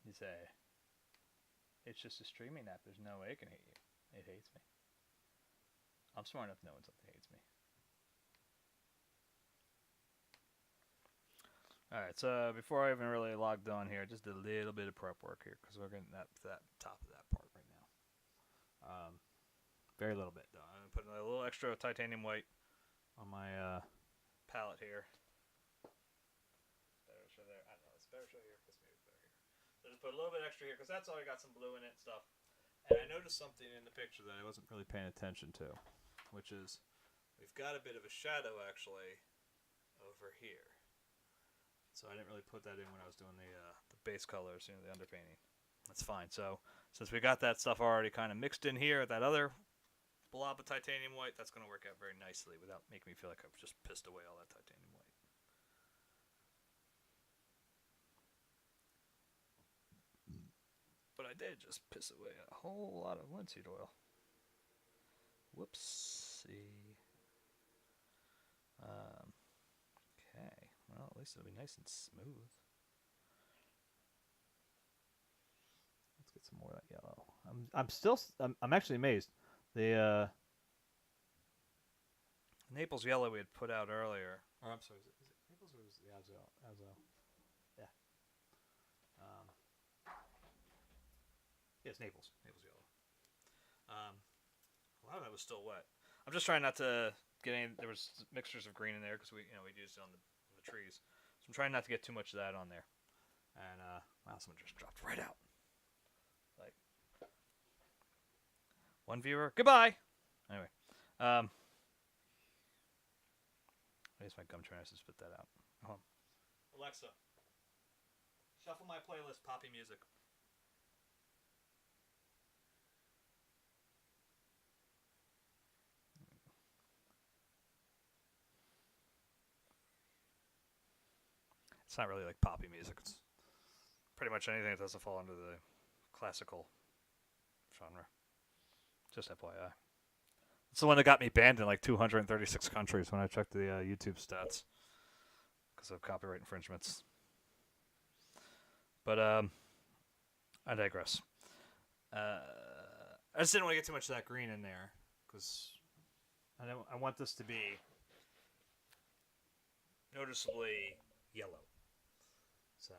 You say, it's just a streaming app. There's no way it can hate you. It hates me. I'm smart enough to know when something hates me. Alright, so before I even really logged on here, just a little bit of prep work here, because we're getting that top of that part right now. Very little bit, though. I'm going to put a little extra titanium white on my palette here. It's better to show there. I don't know, it's better to show here, because maybe it's better here. So just put a little bit extra here, because that's already got some blue in it and stuff. And I noticed something in the picture that I wasn't really paying attention to, which is we've got a bit of a shadow, actually, over here. So I didn't really put that in when I was doing the base colors, the underpainting. That's fine. So since we got that stuff already kind of mixed in here, that other blob of titanium white, that's going to work out very nicely without making me feel like I've just pissed away all that titanium white. But I did just piss away a whole lot of linseed oil. Whoopsie. Okay. Well, at least it'll be nice and smooth. Let's get some more of that yellow. I'm actually amazed. The Naples yellow we had put out earlier. Or I'm sorry, is it Naples or is it the Azo? Yeah. Yes, Naples yellow. A lot of that was still wet. I'm just trying not to get any. There was mixtures of green in there because we used it on the trees. So I'm trying not to get too much of that on there. And wow, someone just dropped right out. Like one viewer. Goodbye. Anyway, I guess my gum trying to spit that out. Alexa, shuffle my playlist, poppy music. It's not really like poppy music. It's pretty much anything that doesn't fall under the classical genre. Just FYI. It's the one that got me banned in like 236 countries when I checked the YouTube stats because of copyright infringements. But I digress. I just didn't want to get too much of that green in there because I want this to be noticeably yellow. So,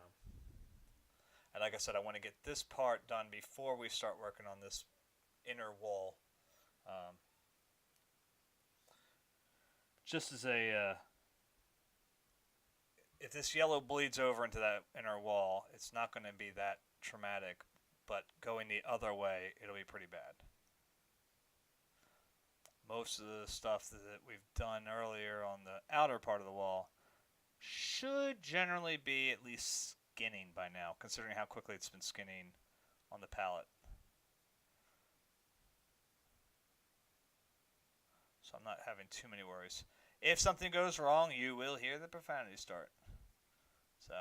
and like I said, I want to get this part done before we start working on this inner wall. Just as a, if this yellow bleeds over into that inner wall, it's not going to be that traumatic, but going the other way, it'll be pretty bad. Most of the stuff that we've done earlier on the outer part of the wall should generally be at least skinning by now, considering how quickly it's been skinning on the palette. So I'm not having too many worries. If something goes wrong, you will hear the profanity start. So,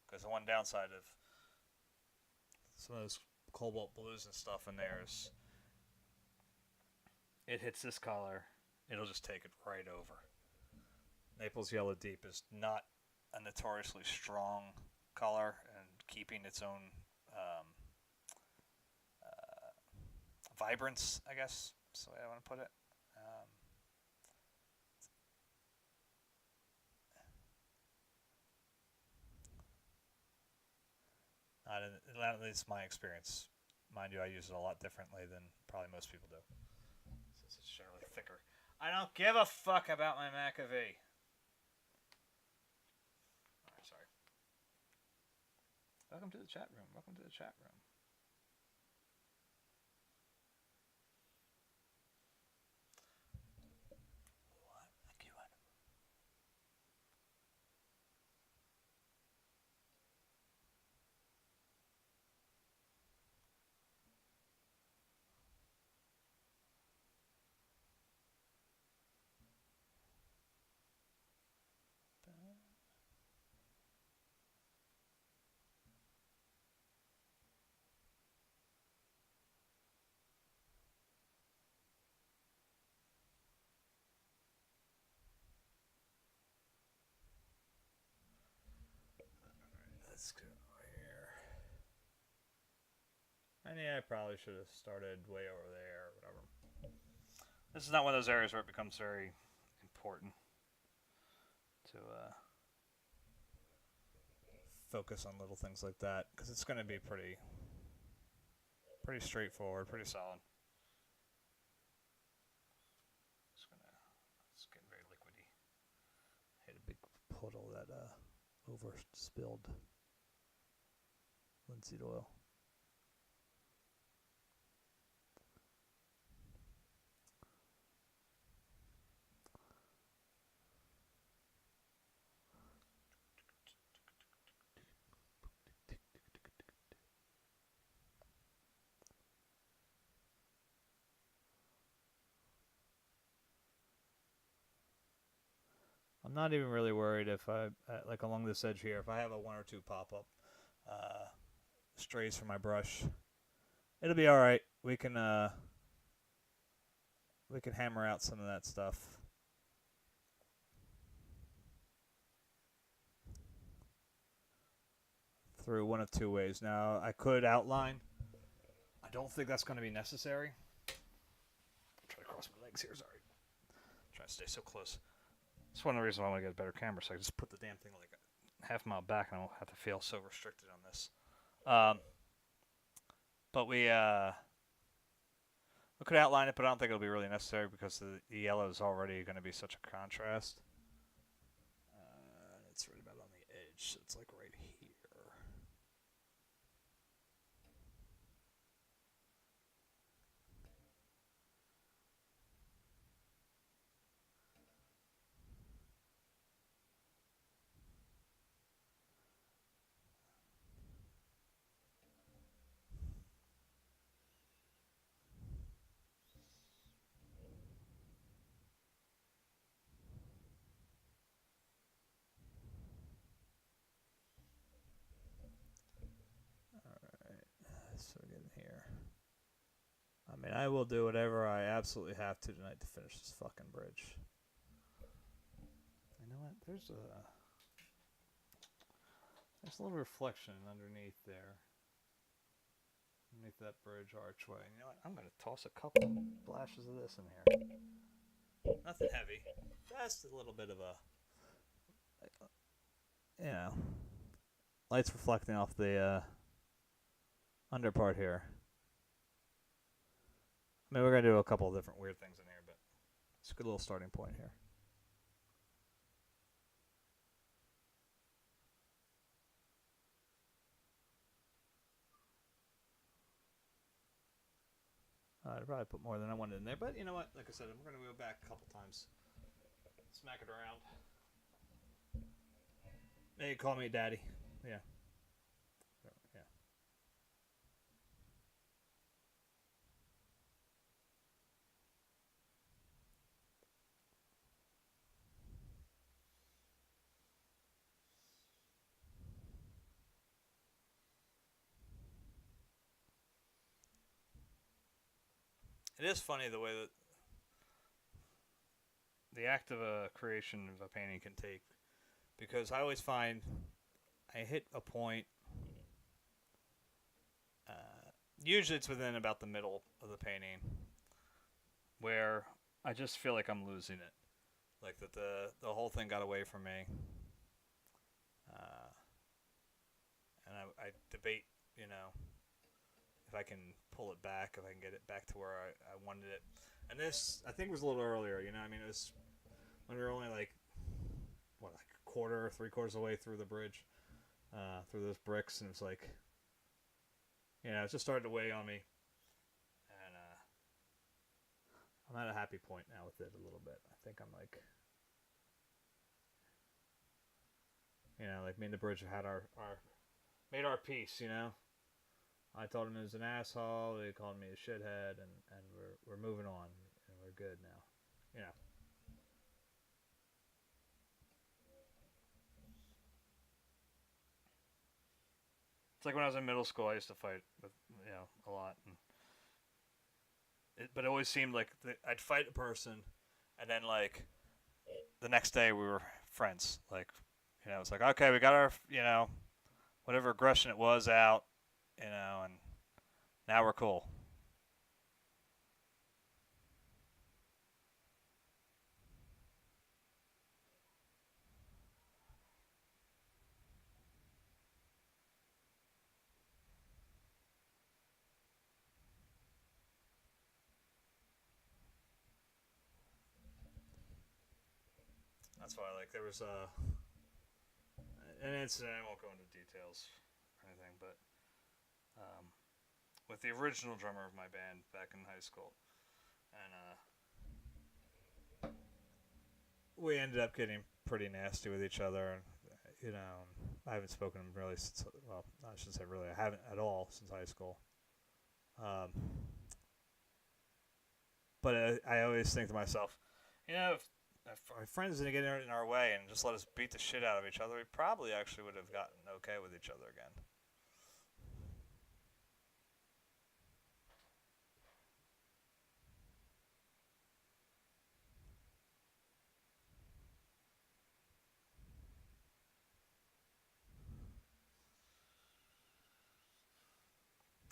because the one downside of some of those cobalt blues and stuff in there is it hits this color, it'll just take it right over. Naples Yellow Deep is not a notoriously strong color and keeping its own vibrance, I guess that's the way I want to put it. At least my experience. Mind you, I use it a lot differently than probably most people do. Since it's generally thicker. I don't give a fuck about my McAfee. Alright, sorry. Welcome to the chat room. Welcome to the chat room. Let's go here. And yeah, I probably should have started way over there or whatever. This is not one of those areas where it becomes very important to focus on little things like that, because it's going to be pretty straightforward, pretty solid. It's getting very liquidy. I hit a big puddle that over spilled linseed oil. I'm not even really worried if I, like along this edge here, if I have a 1 or 2 pop-up strays for my brush, it'll be alright. We can hammer out some of that stuff through one of 2 ways. Now, I could outline. I don't think that's going to be necessary. I'll try to cross my legs here, sorry. Try to stay so close. That's one of the reasons why I want to get a better camera, so I can just put the damn thing like a half mile back and I don't have to feel so restricted on this. But we could outline it, but I don't think it'll be really necessary because the yellow is already going to be such a contrast. It's right about on the edge, so it's like right here. So we get in here. I mean, I will do whatever I absolutely have to tonight to finish this fucking bridge. You know what? There's a little reflection underneath there. Underneath that bridge archway. And you know what? I'm going to toss a couple splashes of this in here. Nothing heavy. Just a little bit of a, you know, lights reflecting off the under part here. I mean, we're going to do a couple of different weird things in here, but it's a good little starting point here. I'd probably put more than I wanted in there, but you know what? Like I said, I'm going to go back a couple times. Smack it around. Hey, call me daddy. Yeah. Yeah. It is funny the way that the act of a creation of a painting can take, because I always find I hit a point, usually it's within about the middle of the painting, where I just feel like I'm losing it, like that the whole thing got away from me, and I debate, you know, if I can pull it back, if I can get it back to where I wanted it. And this, I think, was a little earlier, you know, I mean, it was when we were only like, what, like a quarter or 3/4 of the way through the bridge, through those bricks, and it was like, you know, it just started to weigh on me. And I'm at a happy point now with it a little bit. I think I'm like, you know, like me and the bridge have had made our peace, you know. I told him he was an asshole. He called me a shithead, and we're moving on, and we're good now, you know. It's like when I was in middle school, I used to fight with, you know, a lot, but it always seemed like I'd fight a person, and then like the next day we were friends. Like, you know, it's like, okay, we got our, you know, whatever aggression it was out, and now we're cool. That's why, like, there was an incident. I won't go into details or anything, but with the original drummer of my band back in high school, and we ended up getting pretty nasty with each other, and I haven't spoken to him really since. Well, I shouldn't say really. I haven't at all since high school. Um, but I always think to myself, if our friends didn't get in our way and just let us beat the shit out of each other, we probably actually would have gotten okay with each other again.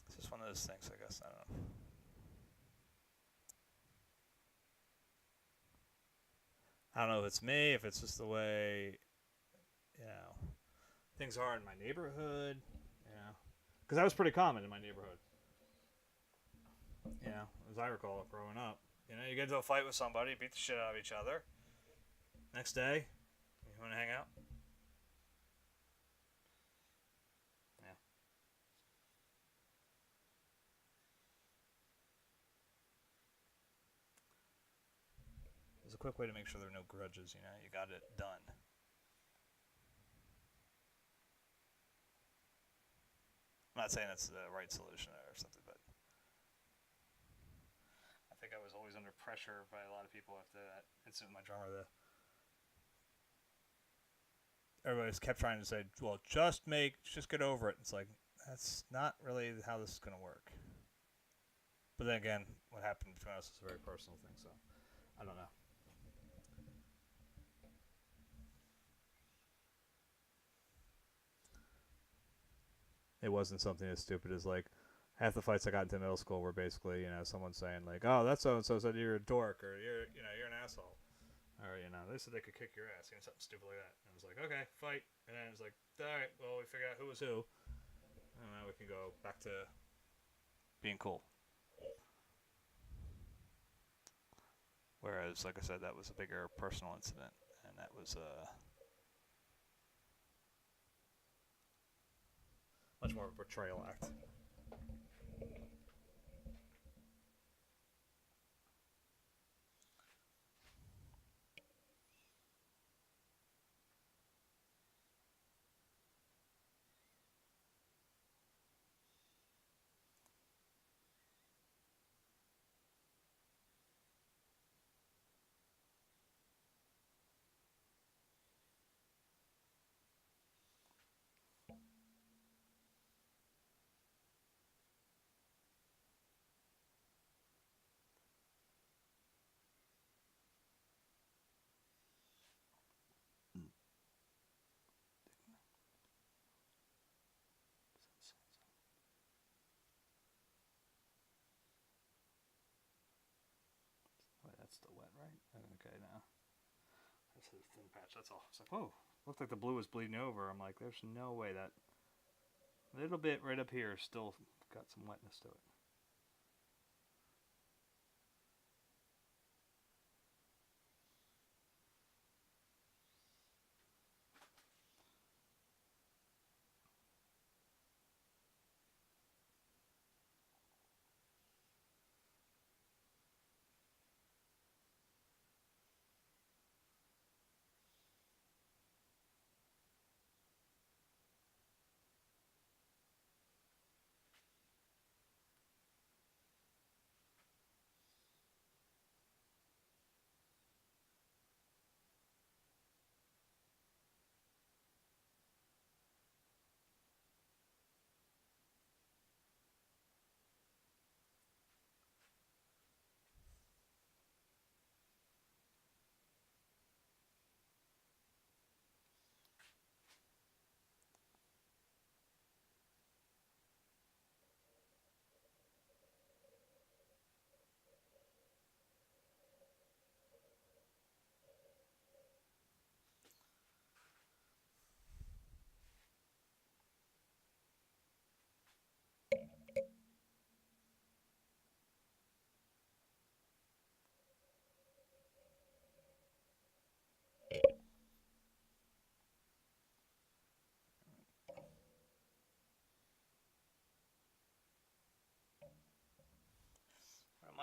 It's just one of those things, I guess. I don't know. I don't know if it's me, if it's just the way, you know, things are in my neighborhood, because that was pretty common in my neighborhood. As I recall it growing up. You get into a fight with somebody, beat the shit out of each other. Next day, you want to hang out? Yeah. There's a quick way to make sure there are no grudges. You got it done. I'm not saying that's the right solution or something, but I think I was always under pressure by a lot of people after that incident with my drummer. Everybody kept trying to say, "Well, just get over it." It's like that's not really how this is going to work. But then again, what happened between us is a very personal thing, so I don't know. It wasn't something as stupid as like half the fights I got into middle school were basically someone saying like, "Oh, that's so and so said you're a dork," or you're an asshole, or they said they could kick your ass, something stupid like that. And I was like, okay, fight, and then it was like, all right, well, we figured out who was who, and now we can go back to being cool. Whereas, like I said, that was a bigger personal incident, and that was much more of a betrayal act. Wait, that's still wet, right? Okay, now that's a thin patch. That's all. It's like, whoa, looked like the blue was bleeding over. I'm like, there's no way that little bit right up here still got some wetness to it.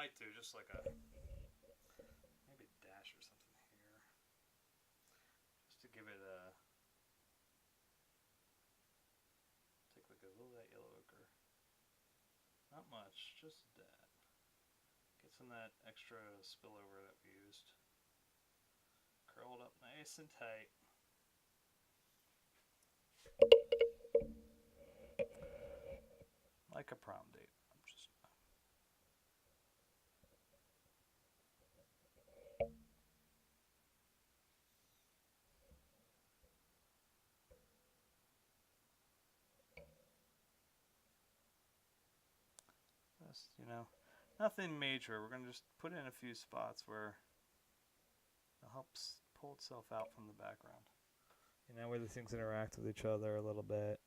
might do just like a maybe a dash or something here, just to give it a take like a little of that yellow ochre. Not much, just that. Get some of that extra spillover that we used. Curl it up nice and tight. Like a prom date. I'm just. Just, you know, nothing major. We're going to just put in a few spots where it helps pull itself out from the background. You know, where the things interact with each other a little bit.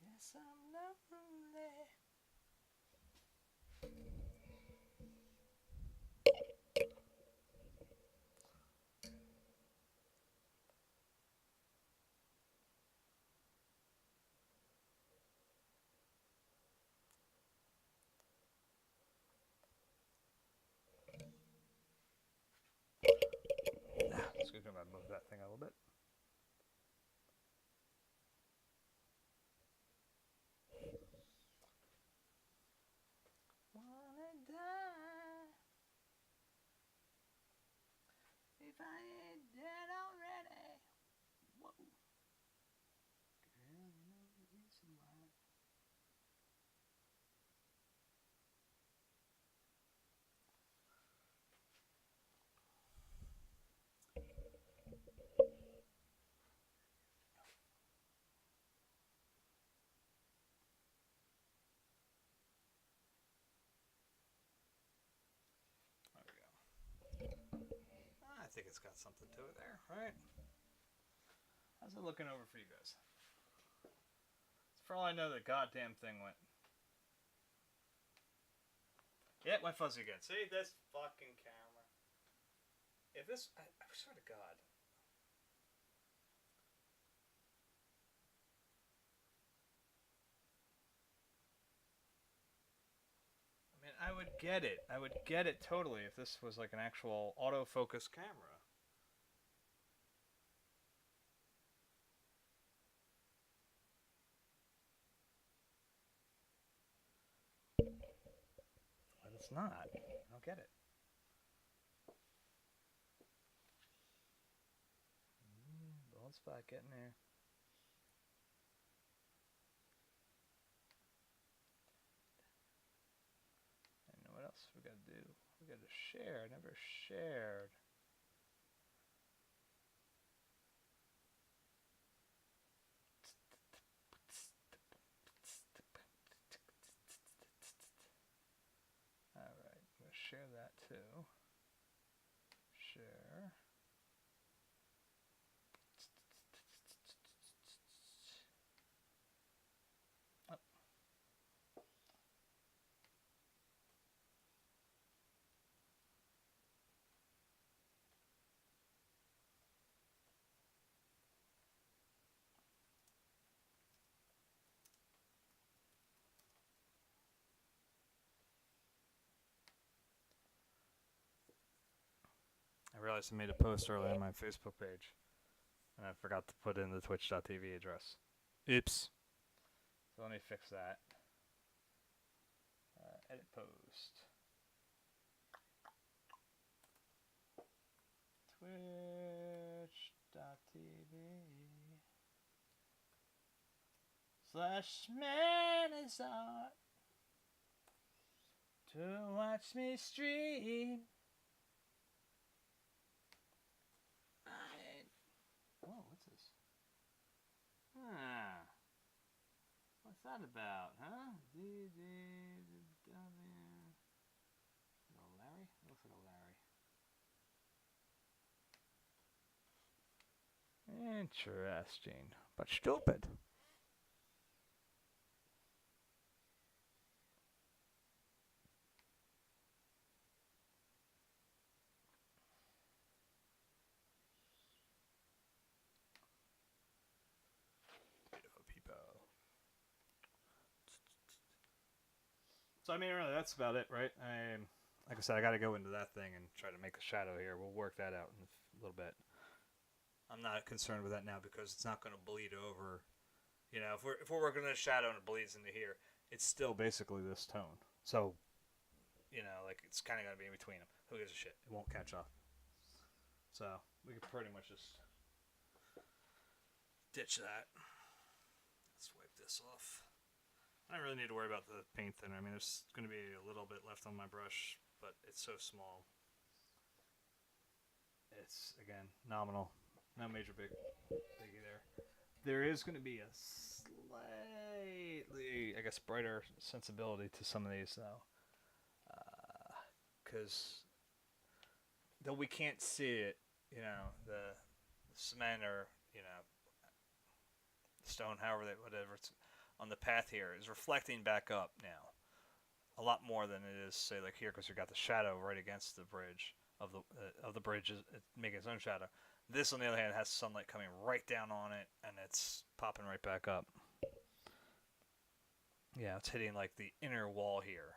Yes, I'm lonely. Excuse me, I'm gonna move that thing a little bit. Wanna die if I ain't dead already. Whoa. Girl, you know the reason why. I think it's got something to it there, right? How's it looking over for you guys? For all I know, the goddamn thing went. Yeah, it went fuzzy again. See, this fucking camera. If this, I swear to God. I mean, I would get it. I would get it totally if this was like an actual autofocus camera. But it's not. I don't get it. Bald spot getting there. And what else we gotta do? We gotta share. I never shared. Alright, I'm gonna share that too. Share. I realized I made a post earlier on my Facebook page, and I forgot to put in the twitch.tv address. Oops. So let me fix that. Edit post. Twitch.tv/Manazart to watch me stream. Whoa, what's this? What's that about, huh? Larry? Looks like a Larry. Interesting, but stupid. So I mean, really, that's about it, right? Like I said, I got to go into that thing and try to make a shadow here. We'll work that out in a little bit. I'm not concerned with that now because it's not going to bleed over. You know, if we're working in a shadow and it bleeds into here, it's still basically this tone. So, you know, like it's kind of going to be in between them. Who gives a shit? It won't catch up. So we can pretty much just ditch that. Let's wipe this off. I don't really need to worry about the paint thinner. I mean, there's going to be a little bit left on my brush, but it's so small. It's, again, nominal. No major biggie there. There is going to be a slightly, I guess, brighter sensibility to some of these, though. Because though we can't see it, you know, the cement or, you know, stone, whatever it's on the path here is reflecting back up now. A lot more than it is, say, like here, because you got the shadow right against the bridge of the bridge, making its own shadow. This, on the other hand, has sunlight coming right down on it, and it's popping right back up. Yeah, it's hitting like the inner wall here,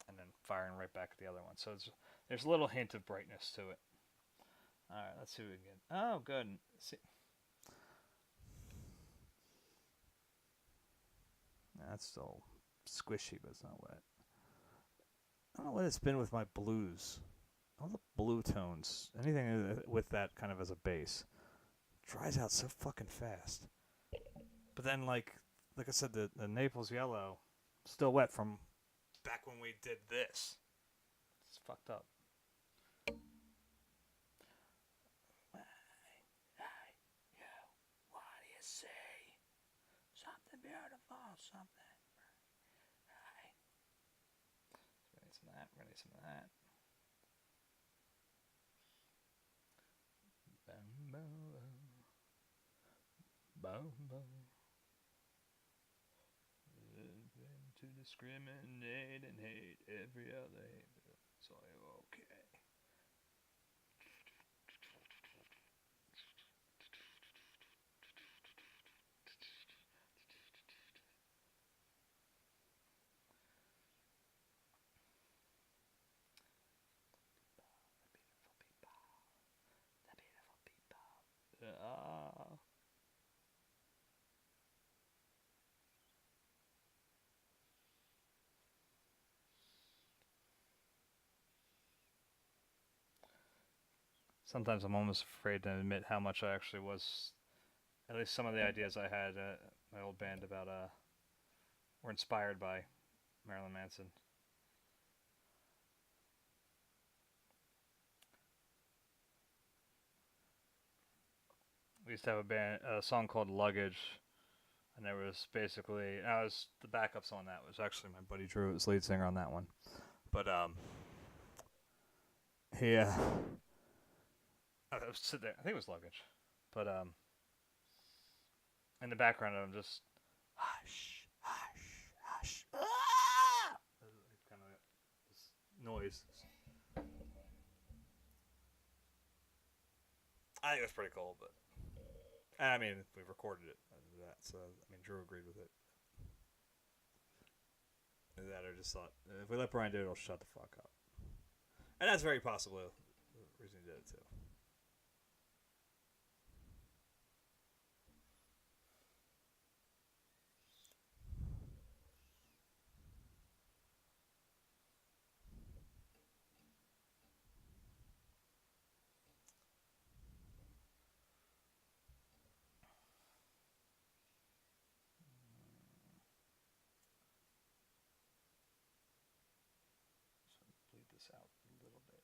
and then firing right back at the other one. So there's a little hint of brightness to it. All right, let's see what we can get. Oh, good. See. That's still squishy, but it's not wet. I don't know what it's been with my blues. All the blue tones, anything with that kind of as a base, dries out so fucking fast. But then, like I said, the Naples yellow, still wet from back when we did this. It's fucked up. What do you say? Something beautiful, something. We're gonna need some of that. We're gonna need some of that. Boom, boom. To discriminate and hate every other hate. So okay. The beautiful people. Sometimes I'm almost afraid to admit how much I actually was. At least some of the ideas I had at my old band about were inspired by Marilyn Manson. We used to have a song called Luggage, and there was basically the backups on that was actually my buddy Drew, was lead singer on that one. But yeah, I was sitting there. I think it was Luggage, but in the background of him just hush, hush, hush, ah! Kind of this noise. I think it was pretty cool, but I mean, we recorded it under that, so I mean, Drew agreed with it. That I just thought if we let Brian do it, he'll shut the fuck up, and that's very possible the reason he did it too. So bleed this out a little bit.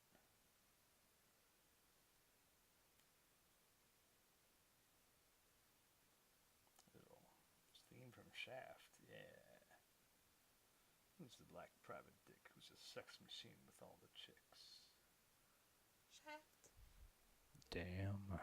Little theme from Shaft, yeah. Who's the black private dick who's a sex machine with all the chicks? Shaft. Damn right.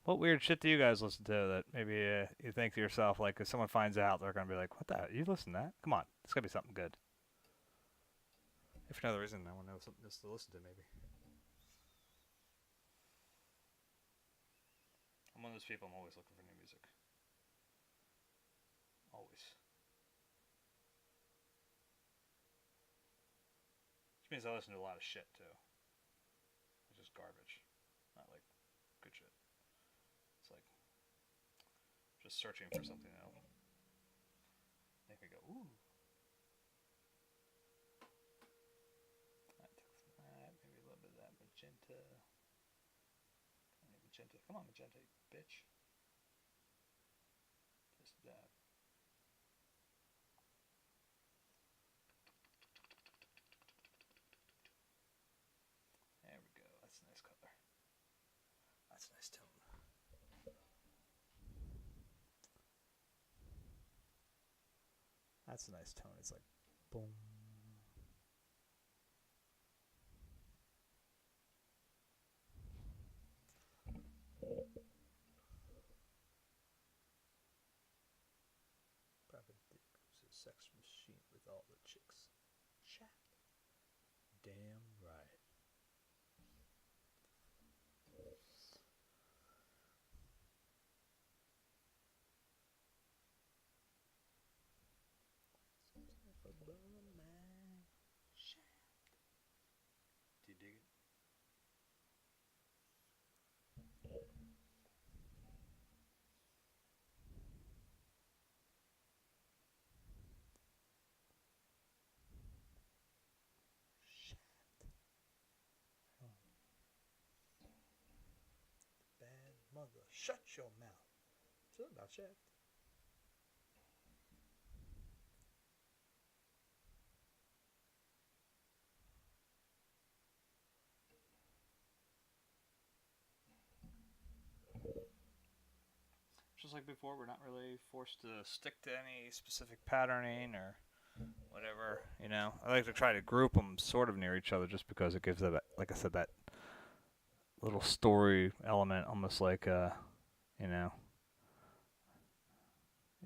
What weird shit do you guys listen to that maybe you think to yourself, like, if someone finds out, they're gonna be like, "What the? You listen to that? Come on, it's gotta be something good." If for no other reason, I want to know something just to listen to, maybe. I'm one of those people. I'm always looking for new music. Always. Which means I listen to a lot of shit too. It's just garbage, not like good shit. It's like just searching for something that will make me go, ooh. That took that, maybe a little bit of that magenta. Magenta, come on, magenta, bitch. Just that. There we go. That's a nice color. That's a nice tone. That's a nice tone. It's like boom. Papa Dick was a sex machine with all the chicks. Chat. Damn right. Do you dig it? Bad mother, shut your mouth. Something about Shaft. Just like before, we're not really forced to stick to any specific patterning or whatever, you know. I like to try to group them sort of near each other just because it gives that, like I said, that little story element, almost like, you know,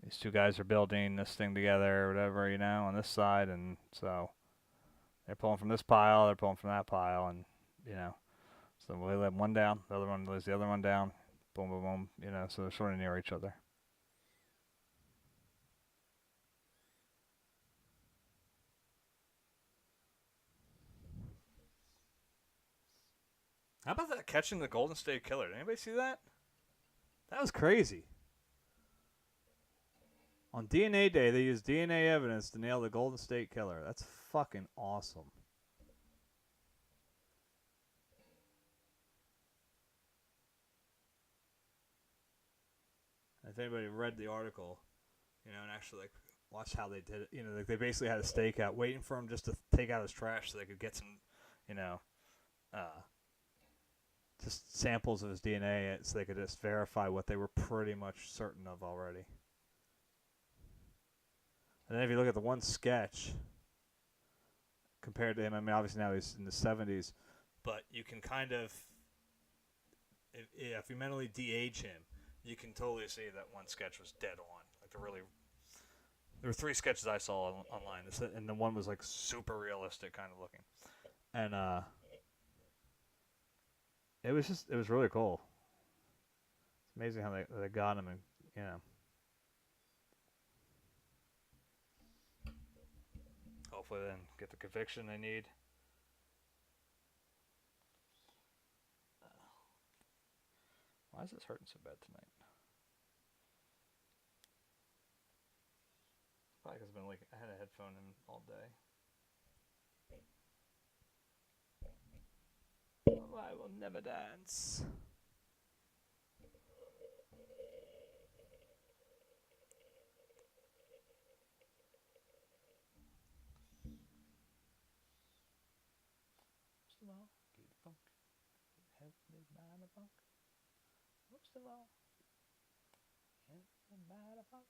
these two guys are building this thing together or whatever, you know, on this side, and so they're pulling from this pile, they're pulling from that pile, and, you know, so we let one down, the other one lays the other one down, boom, boom, boom, you know, so they're sort of near each other. How about that catching the Golden State Killer? Did anybody see that? That was crazy. On DNA Day, they used DNA evidence to nail the Golden State Killer. That's fucking awesome. If anybody read the article, you know, and actually like watch how they did it, you know, like they basically had a stakeout waiting for him just to take out his trash so they could get some, you know, just samples of his DNA so they could just verify what they were pretty much certain of already. And then if you look at the one sketch compared to him, I mean, obviously now he's in the 70s, but you can kind of, if you mentally de-age him, you can totally see that one sketch was dead on. Like there were 3 sketches I saw online, and the one was like super realistic kind of looking, and it was really cool. It's amazing how they got him, and you know. Hopefully then get the conviction they need. Why is this hurting so bad tonight? Probably because I had a headphone in all day. Oh, I will never dance. Most of all, get the funk. Head mind of funk. Most of all, head mind of funk.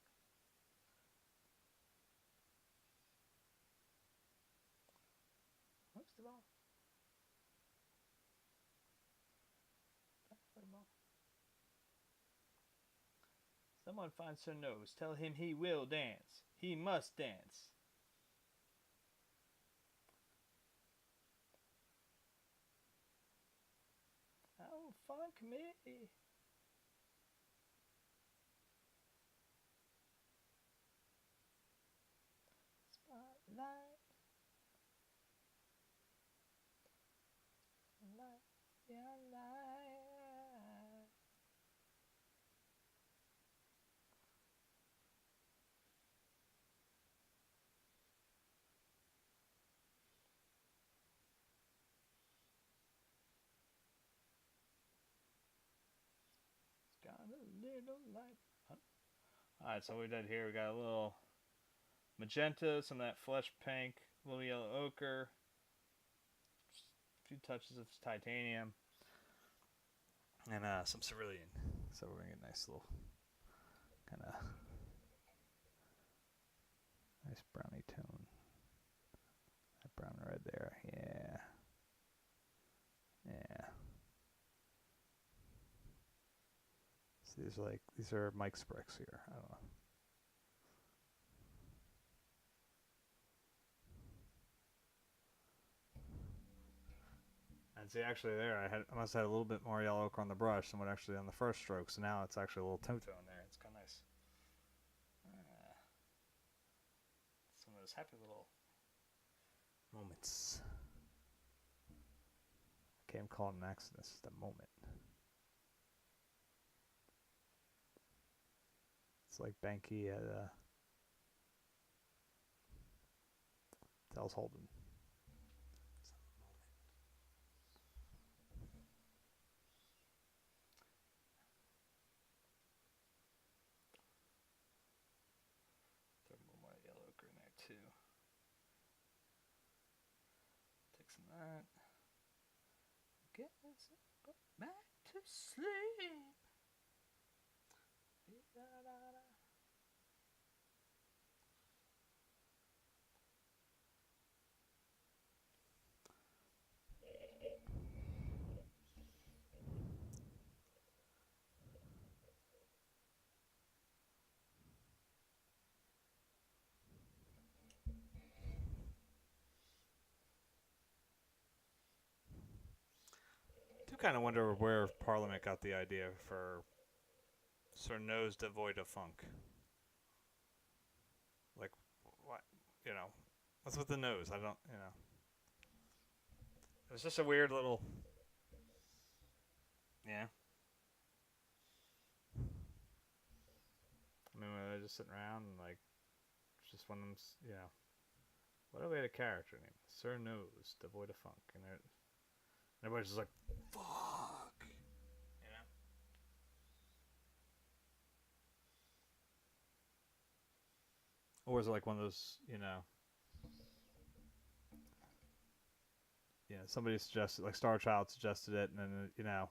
Most of all, Someone find Sir Nose. Tell him he will dance. He must dance. Oh, funk me. Spotlight. Light your light. It's got a little light. Huh? Alright, so what we did here, we got a little magenta, some of that flesh pink, a little yellow ochre, a few touches of titanium, and some cerulean. So we're gonna get a nice little kind of nice browny tone. That brown red there, yeah. Yeah. So these are Mike Spricks here. I don't know. And see, actually, there I must have had a little bit more yellow ochre on the brush than what actually on the first stroke. So now it's actually a little two-tone there. It's kind of nice. Some of those happy little moments. Okay, I'm calling an accident. This is the moment. It's like Banky at tells Holden. Throw a little more yellow ochre in there too. Take some of that. Get back to sleep. I do kind of wonder where Parliament got the idea for Sir Nose devoid of funk. Like, what? You know, what's with the nose? I don't, you know. It was just a weird little. Yeah. I mean, when they're just sitting around and, like, just one of them, you know. What if we had a character named Sir Nose, devoid of funk? And everybody's just like, fuck! You know? Or is it like one of those, somebody suggested, like Star Child suggested it, and then,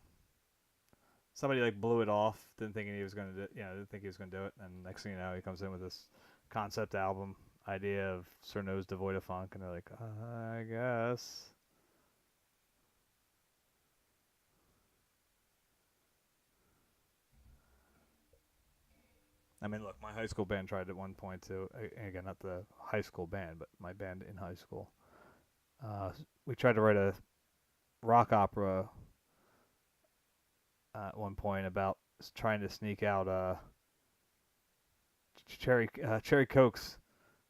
somebody like blew it off, didn't think he was going to do, didn't think he was going to do it, and next thing you know, he comes in with this concept album idea of Sir Nose devoid of funk, and they're like, I guess. I mean, look, my high school band tried at one point to, again, not the high school band, but my band in high school. We tried to write a rock opera at one point about trying to sneak out cherry cokes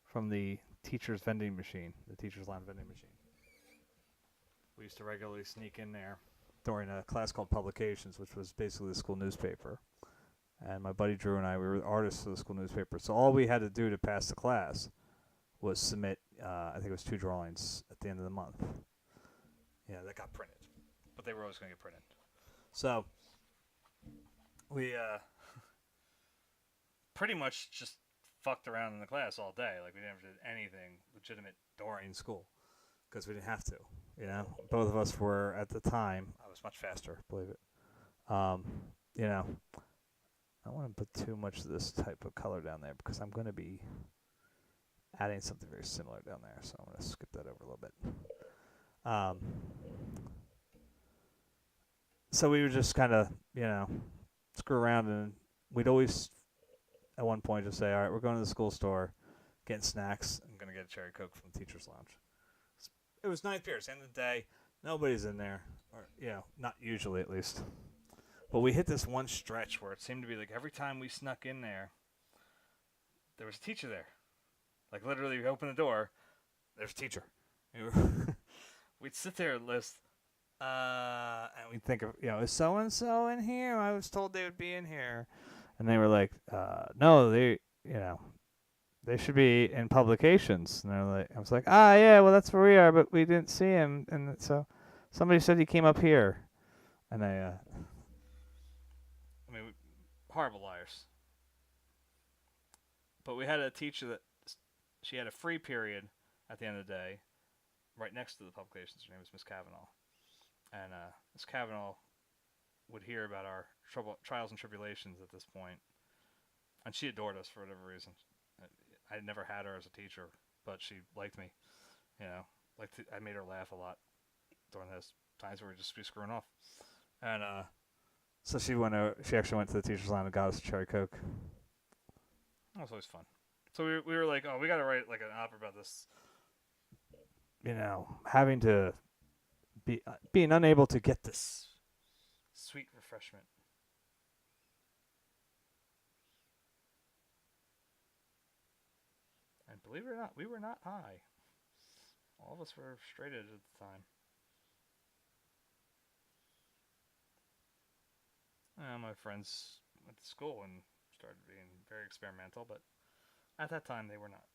from the teacher's vending machine, the teacher's lounge vending machine. We used to regularly sneak in there during a class called Publications, which was basically the school newspaper. And my buddy Drew and I, we were artists for the school newspaper. So all we had to do to pass the class was submit, I think it was 2 drawings at the end of the month. Yeah, that got printed. But they were always going to get printed. So we pretty much just fucked around in the class all day. Like, we never did anything legitimate during school because we didn't have to. Both of us were, at the time, I was much faster, believe it. I don't want to put too much of this type of color down there because I'm going to be adding something very similar down there. So I'm going to skip that over a little bit. So we would just kind of, screw around, and we'd always at one point just say, all right, we're going to the school store, getting snacks. I'm going to get a cherry Coke from the teacher's lounge. It was ninth period. It's the end of the day. Nobody's in there. Or, not usually at least. But we hit this one stretch where it seemed to be like every time we snuck in there was a teacher there. Like literally, we open the door, there's a teacher. We'd sit there and list, and we'd think of, is so-and-so in here? I was told they would be in here. And they were like, no, they should be in publications. And I was like, yeah, well, that's where we are, but we didn't see him. And so somebody said he came up here. And horrible liars. But we had a teacher that she had a free period at the end of the day, right next to the publications. Her name was Miss Kavanaugh. And Miss Kavanaugh would hear about our trials and tribulations at this point. And she adored us for whatever reason. I had never had her as a teacher, but she liked me. I made her laugh a lot during those times where we'd just be screwing off. And so she actually went to the teacher's line and got us a cherry Coke. That was always fun. So we were like, we got to write like an opera about this. Having to being unable to get this sweet refreshment. And believe it or not, we were not high. All of us were straight-edged at the time. My friends went to school and started being very experimental, but at that time they were not.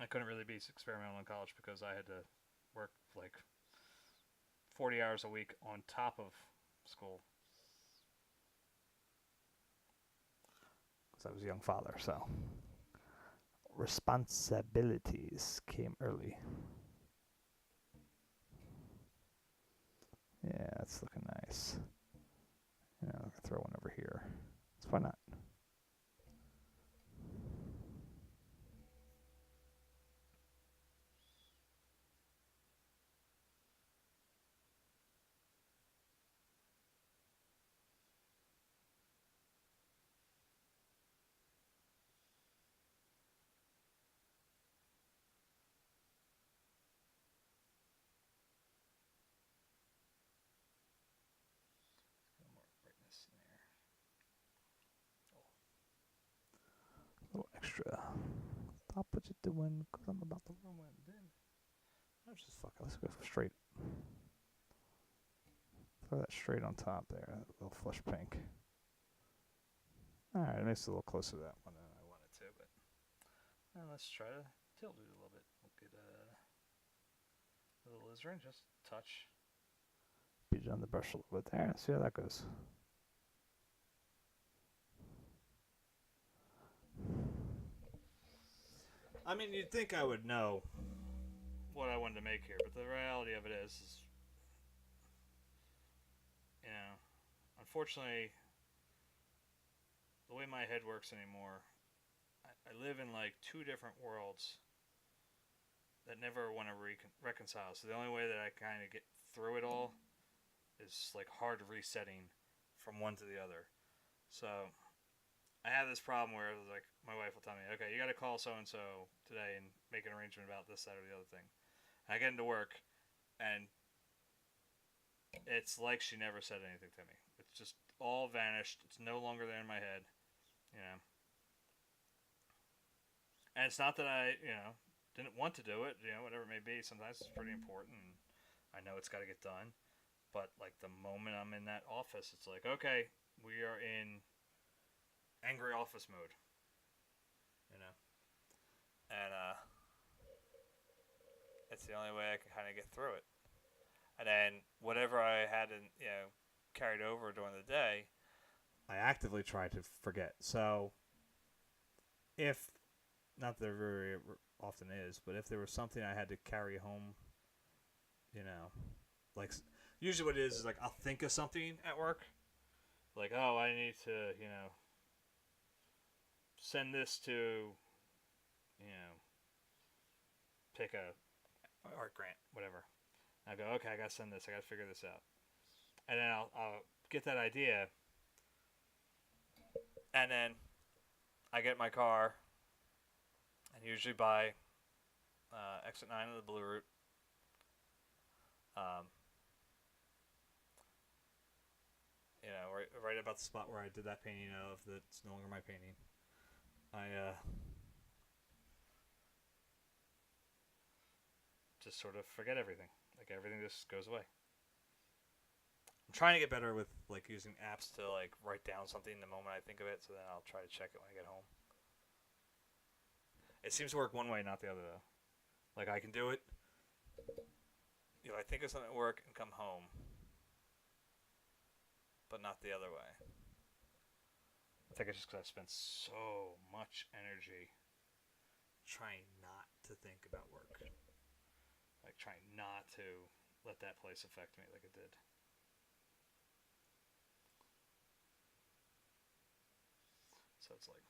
I couldn't really be experimental in college because I had to work like 40 hours a week on top of school. Because I was a young father, so responsibilities came early. Yeah, it's looking nice. I'm going to throw one over here. So why not? A little extra. Stop what you're doing because I'm about to ruin it. Let's just fuck it. Let's go straight. Throw that straight on top there. That little flush pink. Alright, it makes it a little closer to that one than I wanted to, but let's try to tilt it a little bit. We'll get a little alizarin, just touch. Beat it on the brush a little bit there. See how that goes. I mean, you'd think I would know what I wanted to make here, but the reality of it is unfortunately, the way my head works anymore, I live in like two different worlds that never want to reconcile. So the only way that I kind of get through it all is like hard resetting from one to the other. So I have this problem where like my wife will tell me, okay, you got to call so-and-so today and make an arrangement about this, that, or the other thing. And I get into work, and it's like she never said anything to me. It's just all vanished. It's no longer there in my head, And it's not that I, didn't want to do it, whatever it may be. Sometimes it's pretty important, and I know it's got to get done. But like the moment I'm in that office, it's like, okay, we are in angry office mode, and it's the only way I can kind of get through it. And then whatever I had, carried over during the day, I actively try to forget. So if not that there very often is, but if there was something I had to carry home, like usually what it is like I'll think of something at work, like, oh, I need to, send this to, pick a art grant, whatever. I go, okay, I gotta send this. I gotta figure this out, and then I'll get that idea, and then I get my car, and usually buy XIII of the Blue Root. Um, right about the spot where I did that painting of that's no longer my painting. I just sort of forget everything. Like everything just goes away. I'm trying to get better with like using apps to like write down something the moment I think of it, so then I'll try to check it when I get home. It seems to work one way, not the other though. Like I can do it. I think of something at work and come home, but not the other way. I think it's just because I spent so much energy trying not to think about work. Like trying not to let that place affect me like it did. So it's like,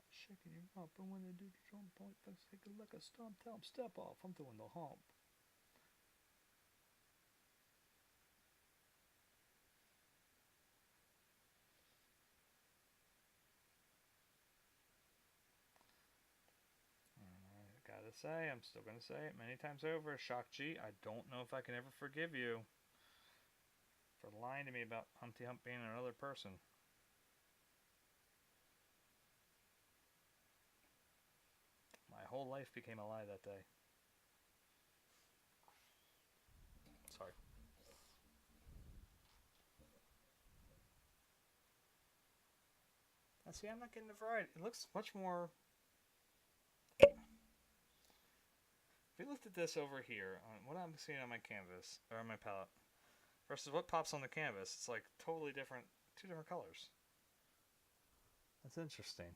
shaking your rump, and when they do the drum point, let's take a look at stomp, tell them step off. I'm doing the hump. I gotta say, I'm still gonna say it many times over. Shock G, I don't know if I can ever forgive you for lying to me about Humpty Hump being another person. My whole life became a lie that day. Sorry. Now, see, I'm not getting the variety. It looks much more. If we looked at this over here, on what I'm seeing on my canvas, or on my palette, versus what pops on the canvas, it's like totally different, two different colors. That's interesting.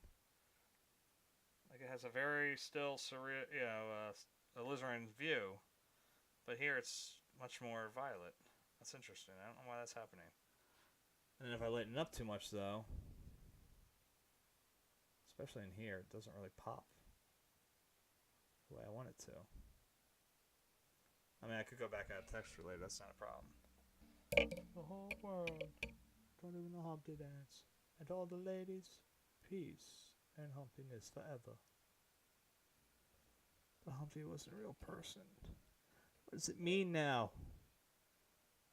Like it has a very still surreal, alizarin view, but here it's much more violet. That's interesting. I don't know why that's happening. And if I lighten it up too much, though, especially in here, it doesn't really pop the way I want it to. I mean, I could go back out of texture later. That's not a problem. The whole world don't even know how to dance. And all the ladies, peace and humpiness forever. But Humpty was a real person. What does it mean now?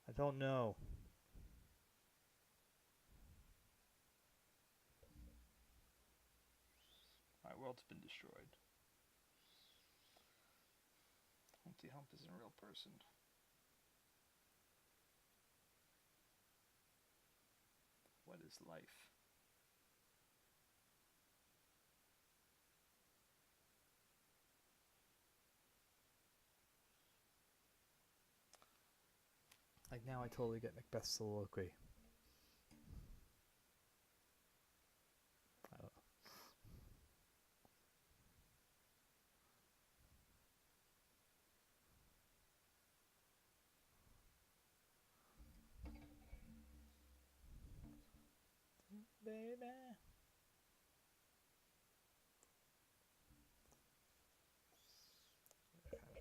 I don't know. My world's been destroyed. Humpty Hump isn't a real person. What is life? Like now I totally get Macbeth's soliloquy. I don't know. Baby.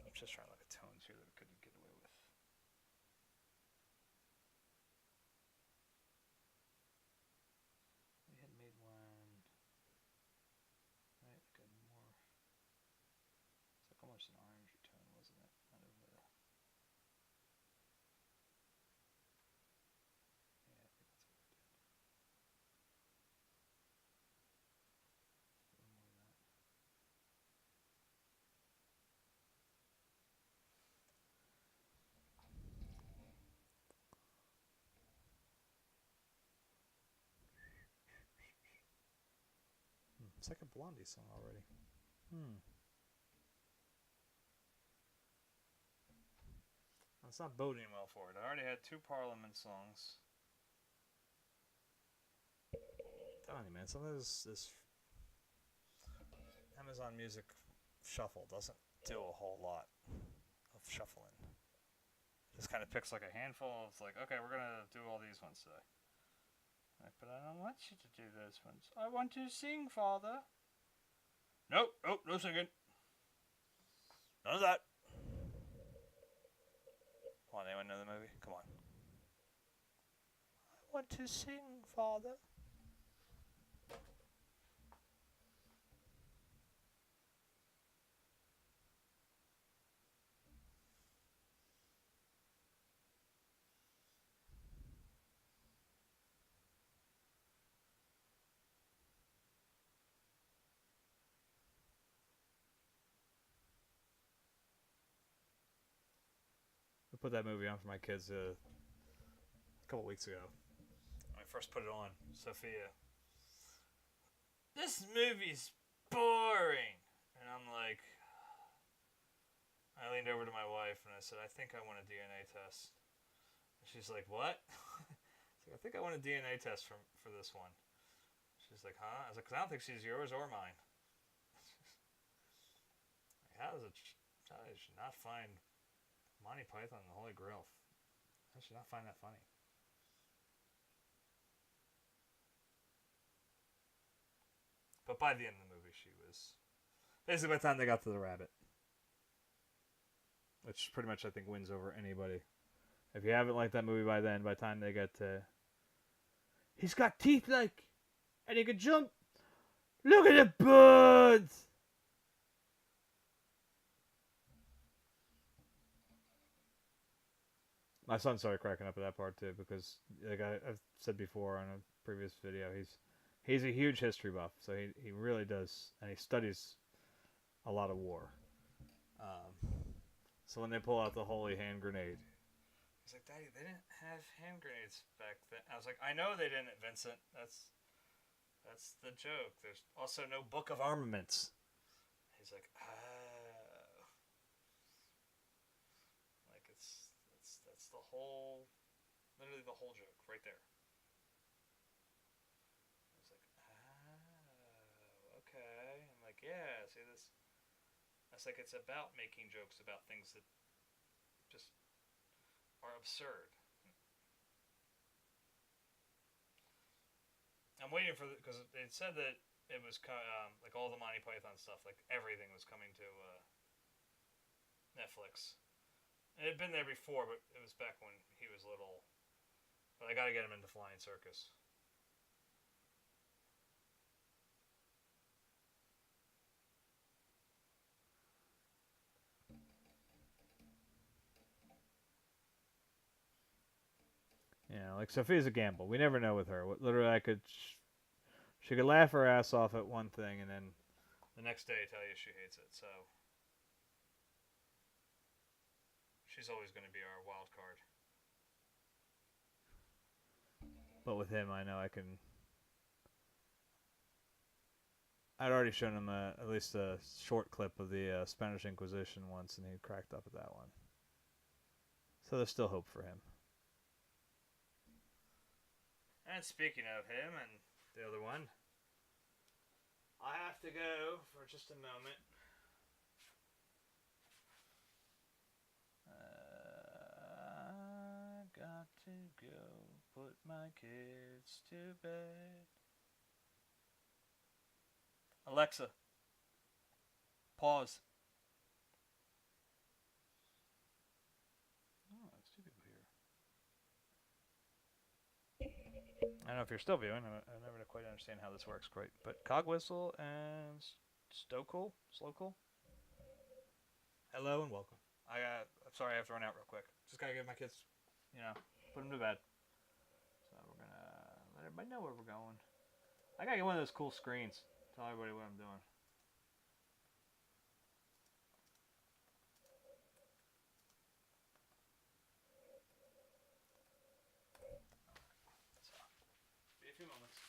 I'm just trying to look at tones here that I couldn't get away with. We had made one, right? Like a more. It's like almost an orangey tone, wasn't it? Out of the. Yeah, I think that's what we did. A little more of that. It's like a Blondie song already. That's not boding well for it. I already had 2 Parliament songs. I'm telling you, man, some of this Amazon Music shuffle doesn't do a whole lot of shuffling. It just kind of picks like a handful of like, okay, we're gonna do all these ones today. Like, but I don't want you to do those ones. I want to sing, Father. No singing. None of that. Come on, anyone know the movie? Come on. I want to sing, Father. I put that movie on for my kids a couple weeks ago. When I first put it on, Sophia, this movie's boring. And I'm like, I leaned over to my wife and I said, I think I want a DNA test. And she's like, what? I think I want a DNA test for this one. She's like, huh? I was like, because I don't think she's yours or mine. Like, how does a child should not find Monty Python and the Holy Grail? I should not find that funny. But by the end of the movie, she was basically by the time they got to the rabbit, which pretty much I think wins over anybody. If you haven't liked that movie by then, by the time they get to, he's got teeth like, and he can jump. Look at the birds. My son started cracking up at that part too because, like I've said before on a previous video, he's a huge history buff, so he really does, and he studies a lot of war. So when they pull out the holy hand grenade, he's like, Daddy, they didn't have hand grenades back then. I was like, I know they didn't, Vincent. That's the joke. There's also no book of armaments. He's like, oh. Like that's the whole, literally the whole joke right there. I was like, oh, okay. I'm like, yeah, see this. It's like it's about making jokes about things that just are absurd. I'm waiting for because it said that it was like all the Monty Python stuff, like everything was coming to Netflix. It had been there before, but it was back when he was little. But I got to get him into Flying Circus. Yeah, like Sophia's a gamble. We never know with her. Literally, she could laugh her ass off at one thing, and then the next day tell you she hates it. So she's always going to be our wild card. But with him, I know I can. I'd already shown him at least a short clip of the Spanish Inquisition once, and he cracked up at that one. So there's still hope for him. And speaking of him and the other one, I have to go for just a moment. I got to go put my kids to bed. Alexa, pause. Oh, there's two people here. I don't know if you're still viewing. I never quite understand how this works quite. But Cogwhistle and Stokel, Slokel. Hello and welcome. I'm sorry I have to run out real quick. Just gotta give my kids, put them to bed. So we're gonna let everybody know where we're going. I gotta get one of those cool screens. Tell everybody what I'm doing. So, be a few moments.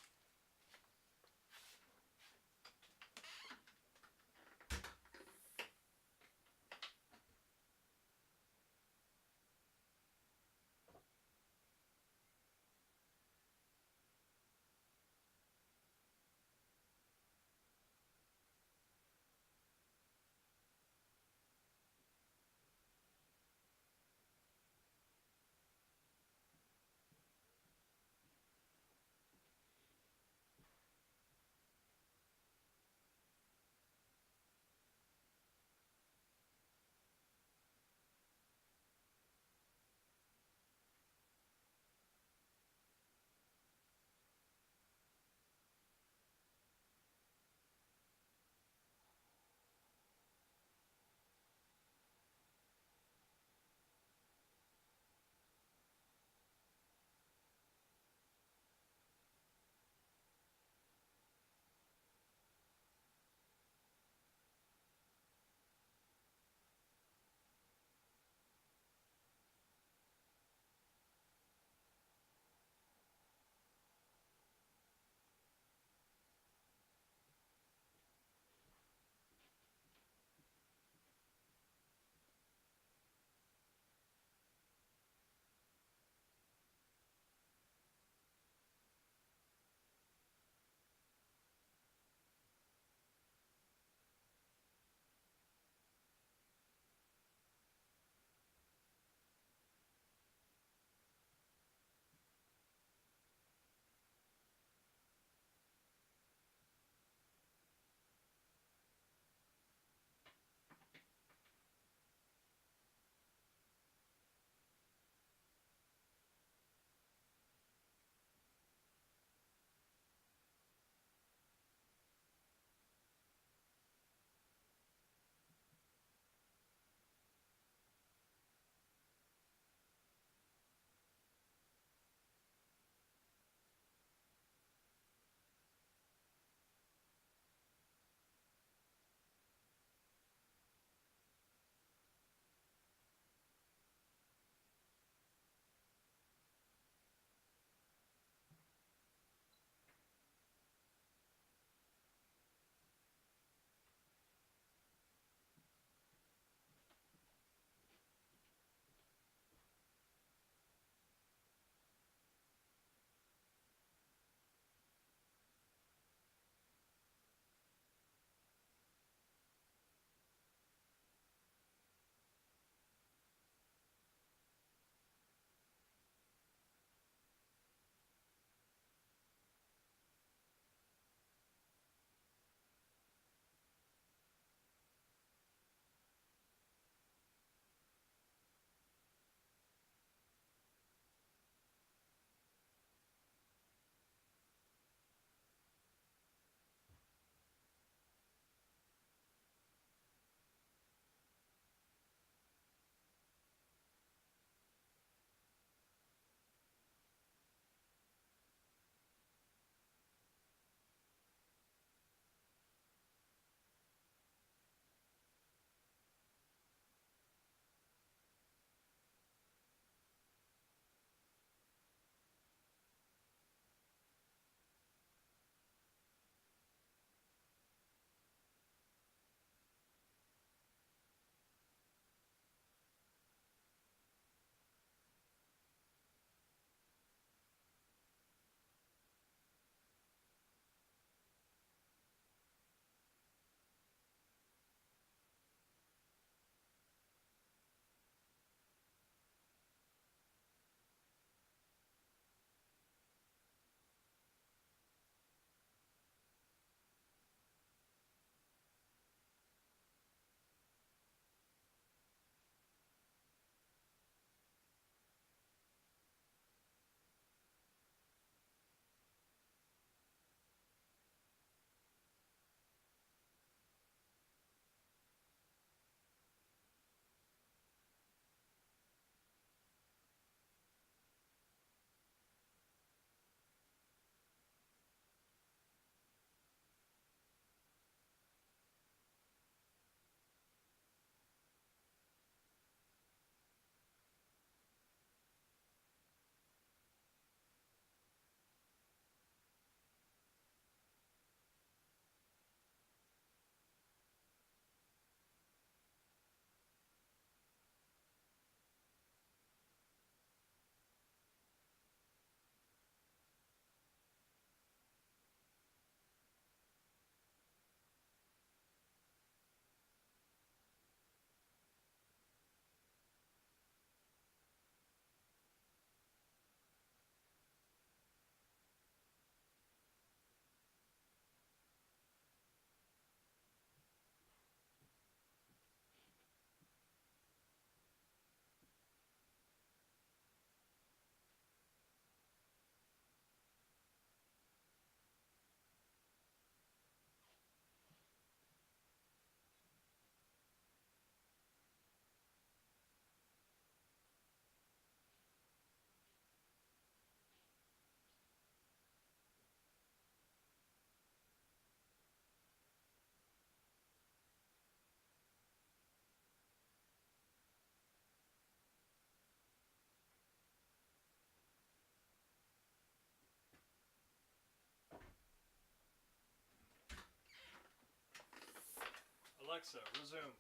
Alexa, resume.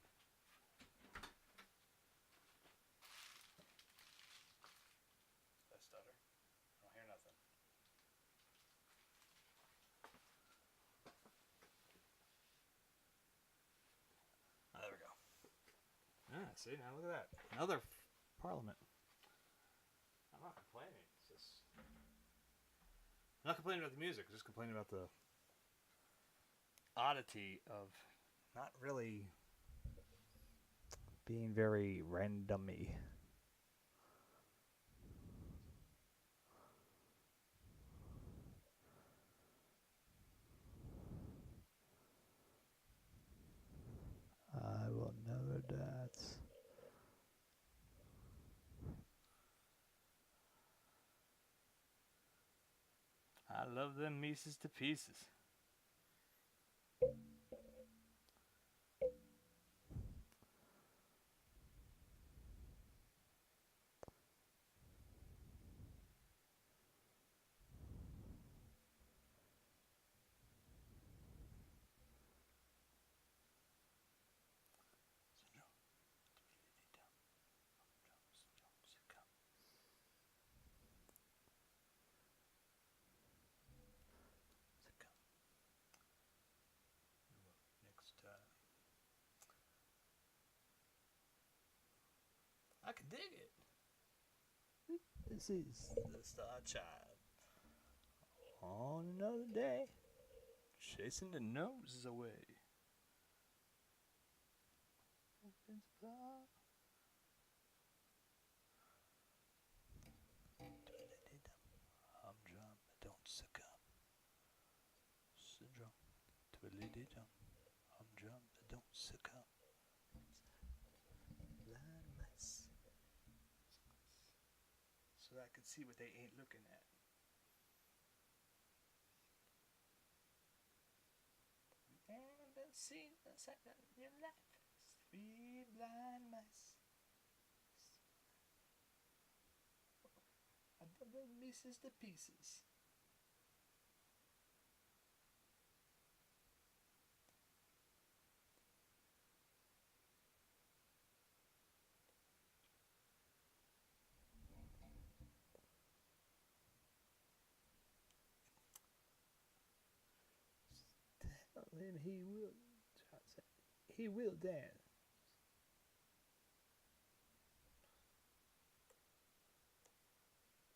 I stutter. I don't hear nothing. Oh, there we go. Ah, see, now look at that. Another parliament. I'm not complaining. It's just... I'm not complaining about the music. I'm just complaining about the oddity of not really being very randomy. I will never dance. I love them Mises to pieces. I can dig it. This is the Star Child. On another day, chasing the noses away. Humdrum, don't succumb. Syndrome, twiddly-dee-dum. Humdrum, don't succumb. Blind mice. So I can see what they ain't looking at. And been seen a second in your life. 3 blind mice. I love them Mises to pieces. Tell him he will dance.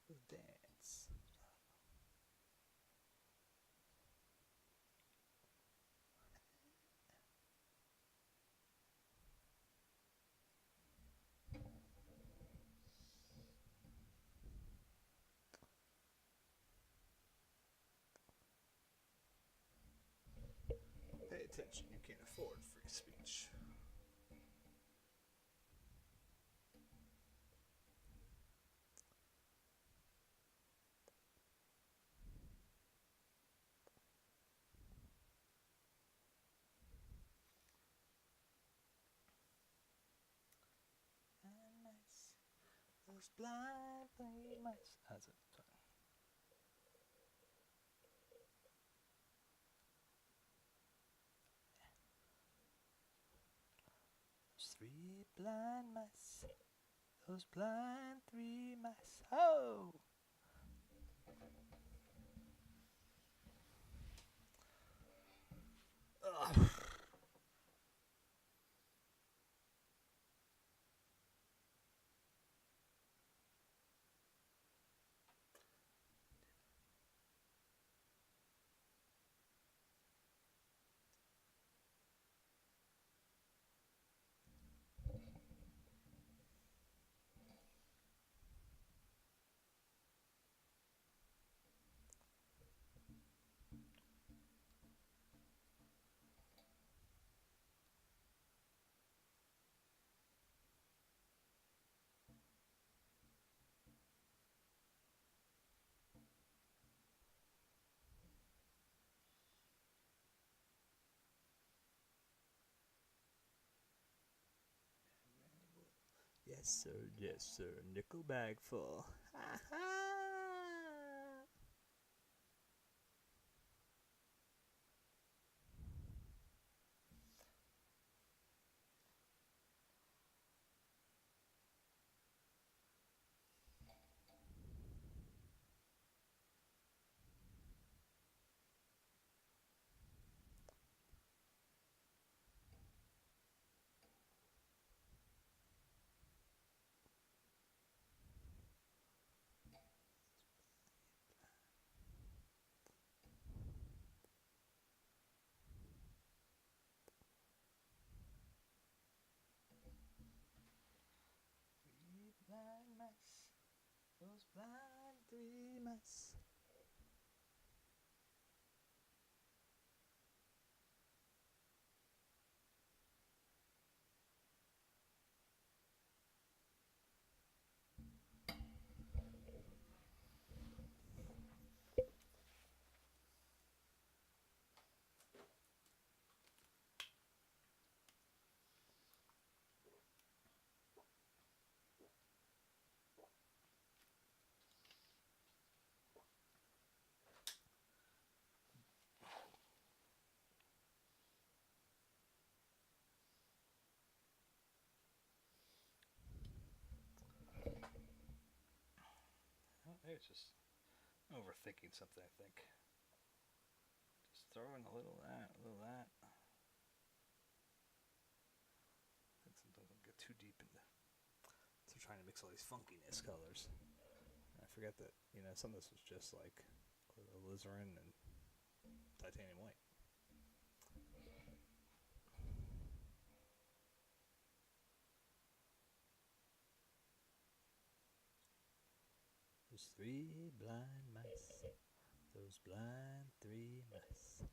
Will dance. Pay attention, you can't afford free speech. Blind mice, those blind mice. That's it. Sorry. Those 3 blind mice. Those blind 3 mice. Oh! Ugh. Yes, sir, nickel bag full. Ha ha! blind three mice. It's just overthinking something, I think. Just throw in a little of that, a little of that. I think sometimes I'll get too deep into trying to mix all these funkiness colors. And I forget that, some of this was just like alizarin and titanium white. Those three blind mice. Those blind three mice.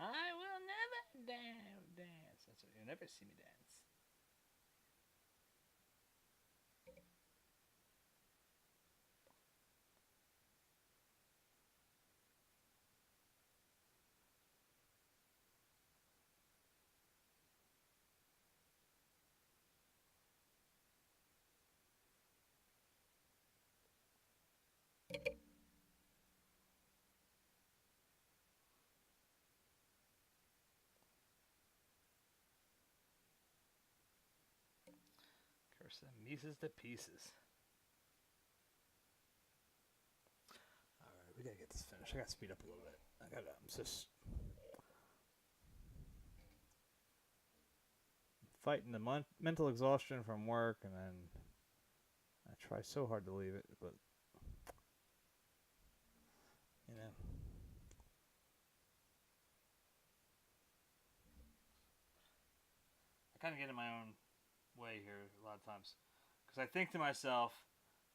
I will never dance. That's what, you'll never see me dance. Curse them Mises to pieces. Alright, we gotta get this finished. I gotta speed up a little bit. I'm just fighting the mental exhaustion from work, and then I try so hard to leave it, but I kind of get in my own way here a lot of times, because I think to myself,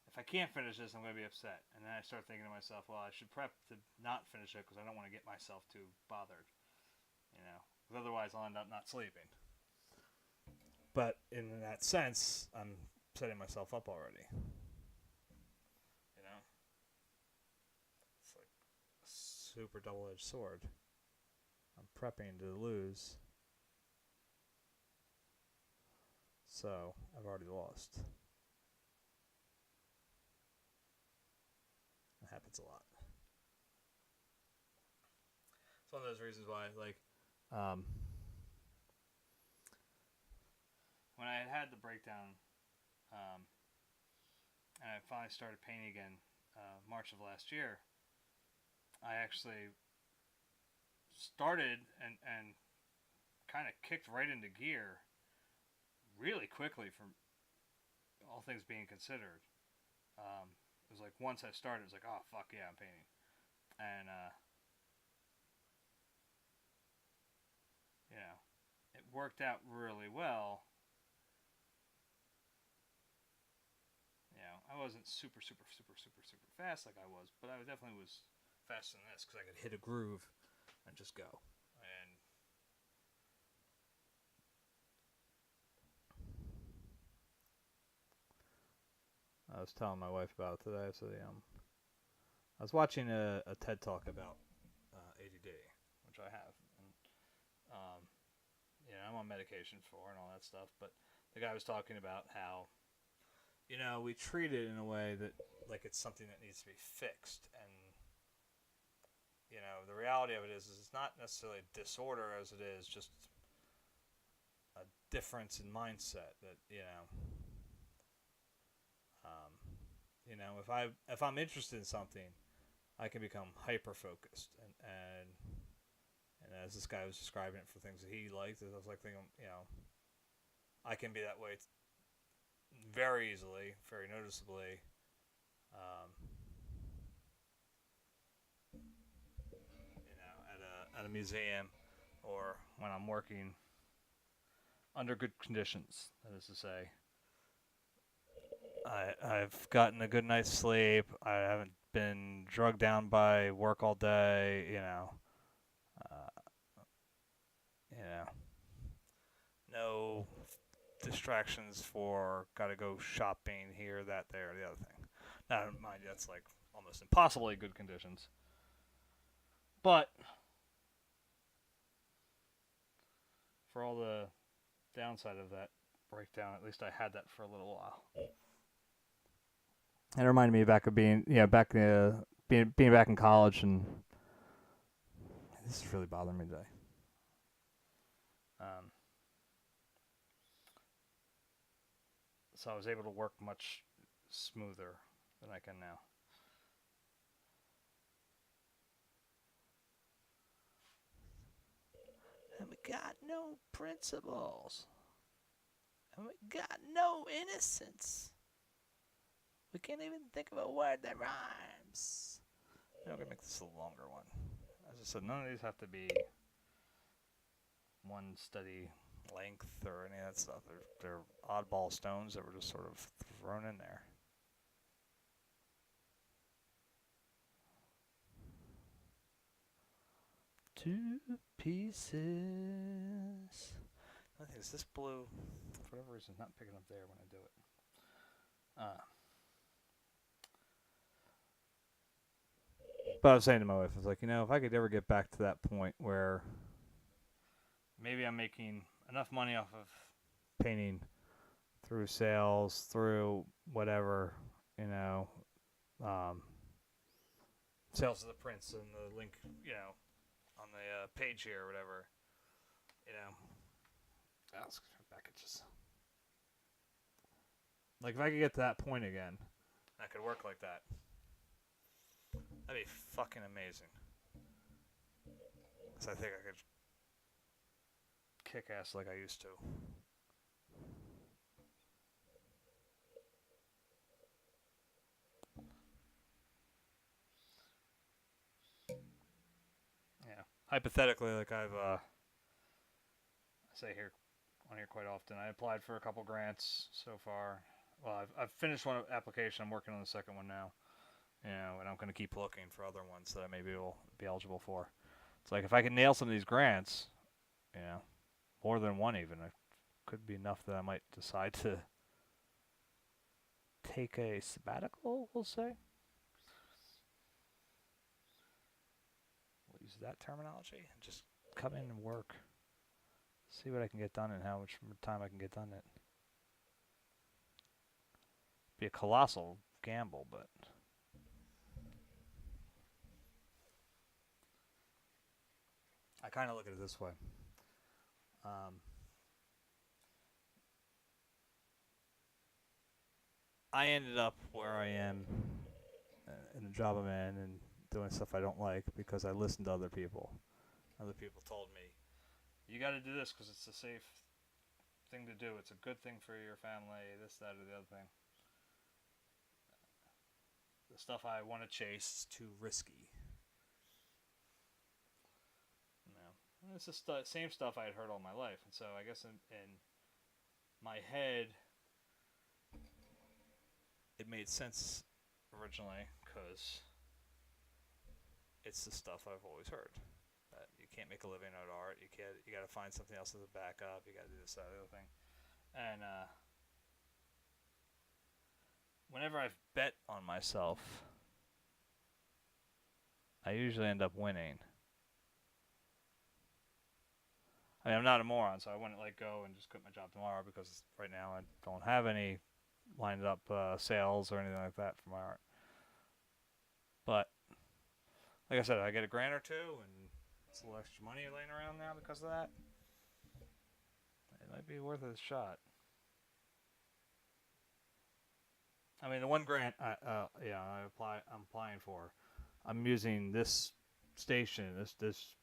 if I can't finish this, I'm going to be upset, and then I start thinking to myself, well, I should prep to not finish it because I don't want to get myself too bothered, because otherwise I'll end up not sleeping. But in that sense, I'm setting myself up already. It's like a super double-edged sword. I'm prepping to lose, so I've already lost. That happens a lot. It's one of those reasons why, when I had the breakdown, and I finally started painting again, March of last year, I actually started and kind of kicked right into gear really quickly, from all things being considered. It was like once I started, it was like, oh fuck yeah, I'm painting, and it worked out really well. I wasn't super fast like I was, but I definitely was faster than this because I could hit a groove and just go. And I was telling my wife about it today. So I was watching a TED Talk about ADD, which I have, and I'm on medication for and all that stuff. But the guy was talking about how we treat it in a way that like it's something that needs to be fixed, and the reality of it is it's not necessarily disorder as it is just a difference in mindset that um, if I'm interested in something, I can become hyper focused and as this guy was describing it for things that he liked, I was like thinking, I can be that way very easily, very noticeably. Um, at a museum, or when I'm working under good conditions. That is to say, I've gotten a good night's sleep. I haven't been drugged down by work all day. Uh, no distractions for gotta go shopping here, that, there, the other thing. Now, mind you, that's like almost impossibly good conditions. But for all the downside of that breakdown, at least I had that for a little while. And it reminded me back of being back in college, and this is really bothering me today. So I was able to work much smoother than I can now. And we got no principles. And we got no innocence. We can't even think of a word that rhymes. I'm going to make this a longer one. As I said, none of these have to be one steady length or any of that stuff. They're oddball stones that were just sort of thrown in there. Two pieces. I think it's this blue, for whatever reason, not picking up there when I do it. But I was saying to my wife, I was like, if I could ever get back to that point where maybe I'm making enough money off of painting through sales, through whatever, sales of the prints and the link, on the page here or whatever, let's go back at just like if I could get to that point again, I could work like that. That'd be fucking amazing. Because I think I could kick ass like I used to. Yeah. Hypothetically, like I say here on here quite often, I applied for a couple grants so far. Well, I've finished one application. I'm working on the second one now. And I'm going to keep looking for other ones that I maybe will be eligible for. It's like if I can nail some of these grants, more than one even, it could be enough that I might decide to take a sabbatical, we'll say. We'll use that terminology and just come in and work. See what I can get done and how much time I can get done it. Be a colossal gamble, but I kind of look at it this way. I ended up where I am in the job I'm in and doing stuff I don't like because I listened to other people. Other people told me, you got to do this because it's a safe thing to do. It's a good thing for your family, this, that, or the other thing. The stuff I want to chase is too risky. It's the same stuff I had heard all my life. And so I guess in my head, it made sense originally because it's the stuff I've always heard. That you can't make a living out of art. You got to find something else as a backup. You got to do this, that, the other thing. And whenever I've bet on myself, I usually end up winning. I mean, I'm not a moron, so I wouldn't let go and just quit my job tomorrow because right now I don't have any lined up sales or anything like that for my art. But Like I said, I get a grand or two, and it's a little extra money laying around now because of that. It might be worth a shot. I mean, the one grant I'm applying for. I'm using this station, this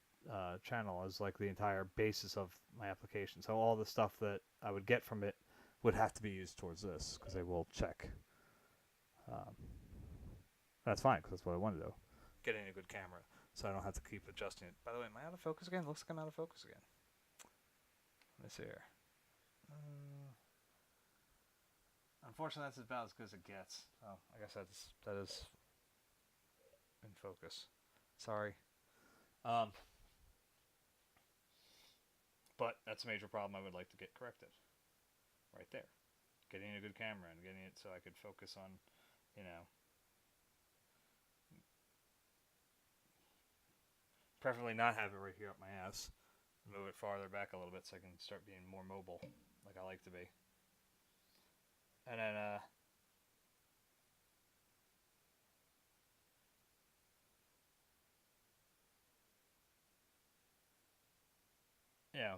channel as like the entire basis of my application. So all the stuff that I would get from it would have to be used towards this because they will check. Um, that's fine because that's what I want to do. Getting a good camera, so I don't have to keep adjusting it. By the way, am I out of focus again? Looks like I'm out of focus again. Let me see here. Unfortunately, that's about as good as it gets. Oh, I guess that is in focus. Sorry. But that's a major problem I would like to get corrected. Right there. Getting a good camera and getting it so I could focus on, you know, preferably not have it right here up my ass. Move it farther back a little bit so I can start being more mobile, like I like to be. And then,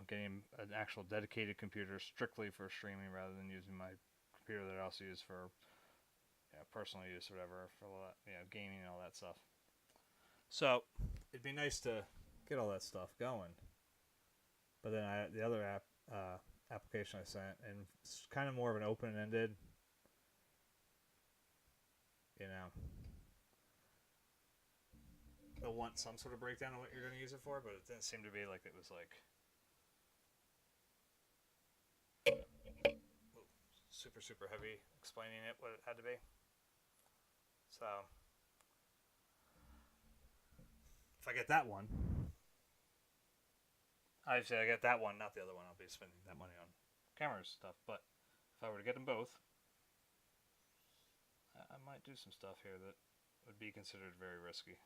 getting an actual dedicated computer strictly for streaming rather than using my computer that I also use for personal use or whatever, for gaming and all that stuff. So it'd be nice to get all that stuff going. But then the other application I sent, and it's kind of more of an open-ended, they'll want some sort of breakdown of what you're going to use it for, but it didn't seem to be like it was like super heavy explaining it what it had to be. So if I get that one, obviously I get that one, not the other one. I'll be spending that money on cameras stuff. But if I were to get them both, I might do some stuff here that would be considered very risky.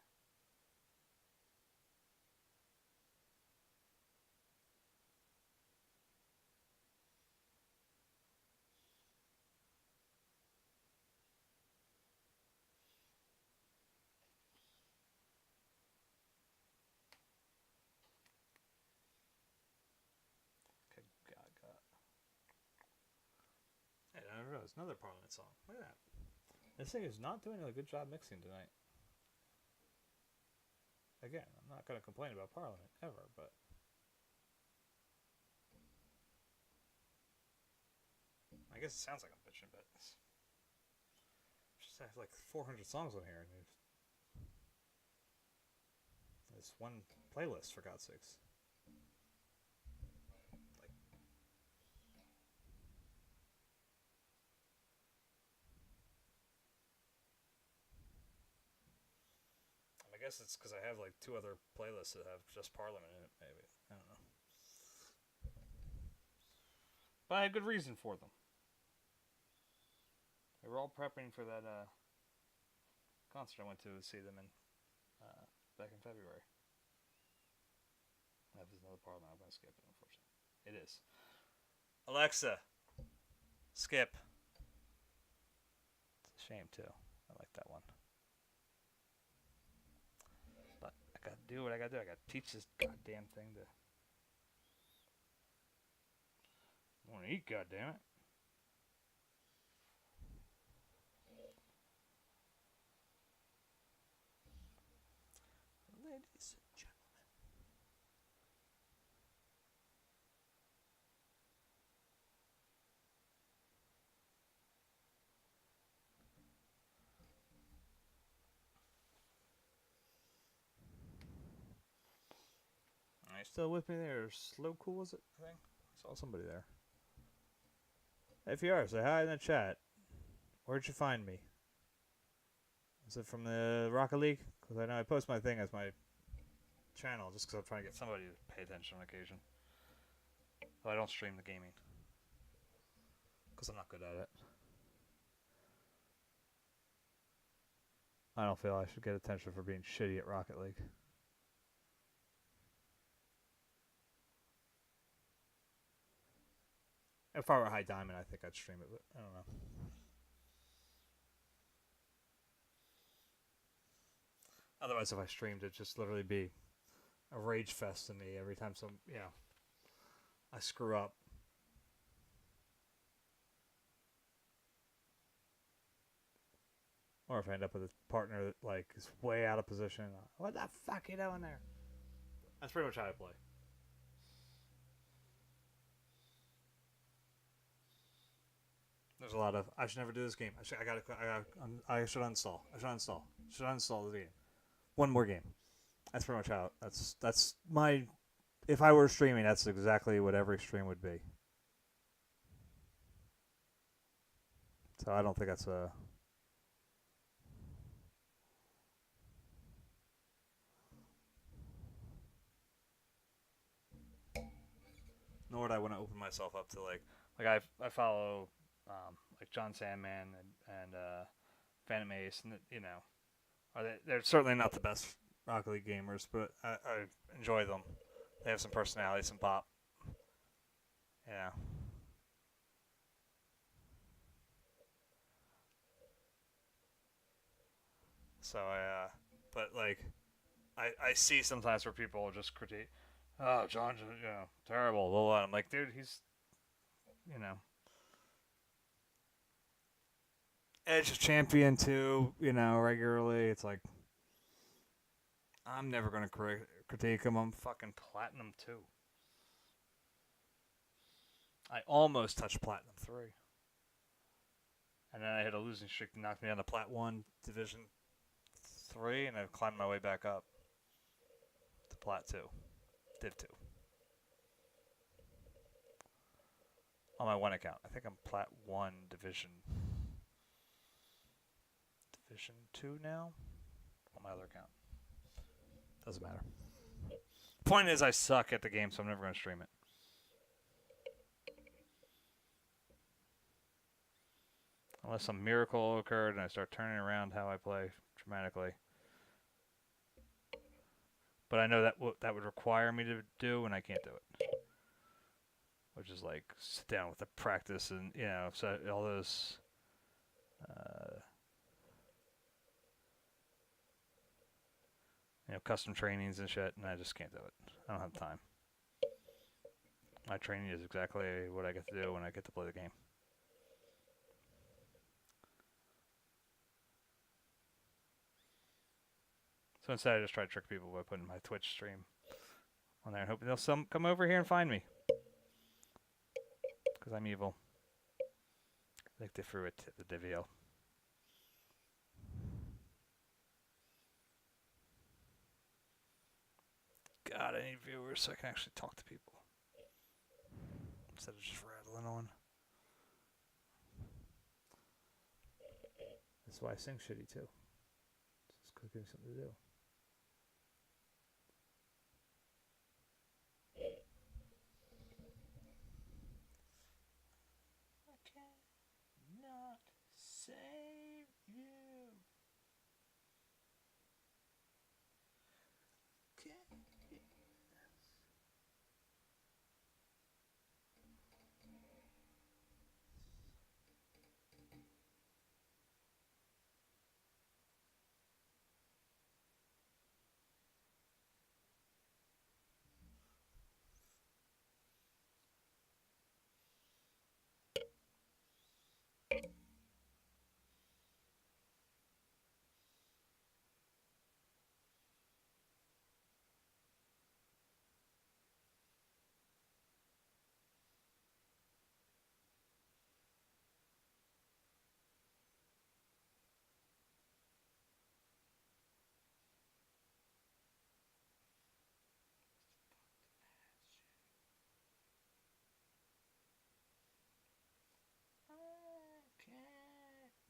Okay, God. Hey, I don't know. It's another Parliament song. Look at that. This thing is not doing a good job mixing tonight. Again, I'm not going to complain about Parliament ever, but I guess it sounds like I'm bitching, but I have like 400 songs on here, and there's one playlist, for God's sakes. I guess it's because I have like 2 other playlists that have just Parliament in it, maybe. I don't know. But I had good reason for them. They were all prepping for that concert I went to see them in back in February. That was another Parliament. I'm going to skip it, unfortunately. It is. Alexa, skip. It's a shame, too. I like that one. But I got to do what I got to do. I got to teach this goddamn thing to... I want to eat, goddammit. Ladies and gentlemen. Are you still with me there? Slow cool, was it? I think I saw somebody there. If you are, say hi in the chat. Where'd you find me? Is it from the Rocket League? Because I know I post my thing as my channel just because I'm trying to get somebody to pay attention on occasion. Though I don't stream the gaming. Because I'm not good at it. I don't feel I should get attention for being shitty at Rocket League. If I were High Diamond, I think I'd stream it, but I don't know. Otherwise, if I streamed, it'd just literally be a rage fest to me every time I screw up. Or if I end up with a partner that like is way out of position. What the fuck are you doing there? That's pretty much how I play. There's a lot of I should never do this game. I should uninstall. I should uninstall. I should uninstall the game. One more game. That's pretty much how. That's my. If I were streaming, that's exactly what every stream would be. So I don't think that's a. Nor would I want to open myself up to I follow like John Sandman and Phantom Ace, and they're certainly not the best Rocket League gamers, but I enjoy them. They have some personality, some pop. Yeah. So but like, I see sometimes where people just critique, oh, John's terrible. Blah, blah. I'm like, dude, he's, Edge champion too, regularly. It's like, I'm never gonna critique him. I'm fucking platinum 2. I almost touched platinum 3, and then I had a losing streak that knocked me down to plat 1 division 3, and I've climbed my way back up to plat 2, div 2. On my one account, I think I'm plat 1 division 2 now. On my other account, doesn't matter. Point is, I suck at the game, so I'm never gonna stream it. Unless some miracle occurred and I start turning around how I play dramatically. But I know that would require me to do, and I can't do it. Which is like sit down with the practice and so all those custom trainings and shit, and I just can't do it. I don't have time. My training is exactly what I get to do when I get to play the game. So instead, I just try to trick people by putting my Twitch stream on there and hoping they'll come over here and find me. Because I'm evil. Like the fruit, the devil. God, I need viewers so I can actually talk to people. Instead of just rattling on. That's why I sing shitty too. It's just give me something to do. I cannot save you.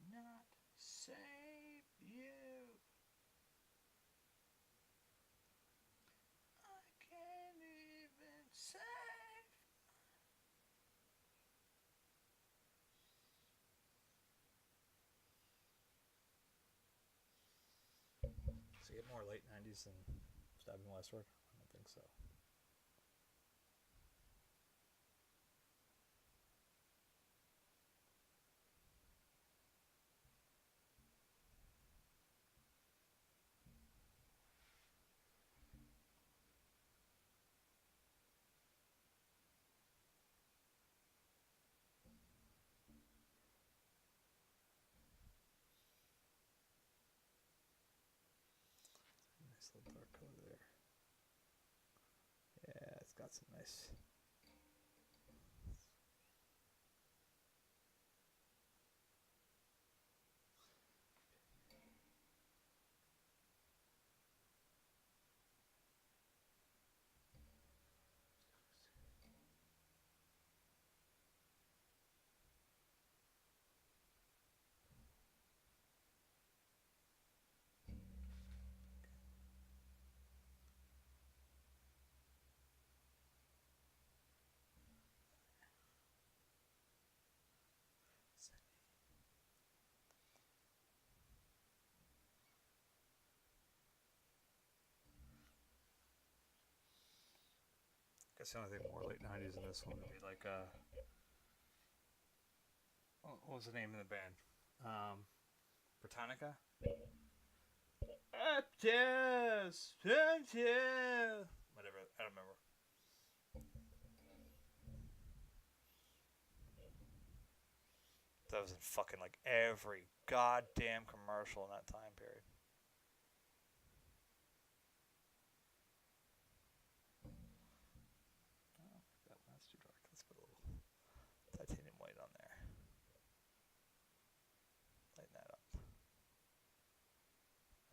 Cannot save you. I can't even save. So you get more late 90s than Stabbing Westward? I don't think so. Dark color there. Yeah, it's got some nice. I guess the only thing more late 90s in this one would be like, what was the name of the band? Britannica? Yes! Whatever, I don't remember. That was in fucking like every goddamn commercial in that time period. Oh, that's too dark. Let's put a little titanium white on there. Lighten that up.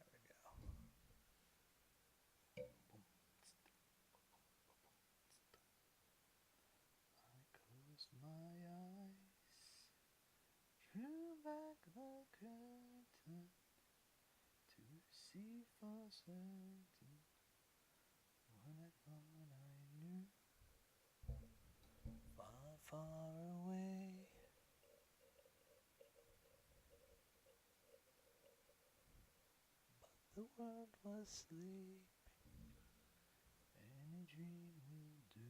There we go. I close my eyes, drew back the curtain to see for certain what I thought I knew. Far, far away. But the world was sleeping. Any dream will do.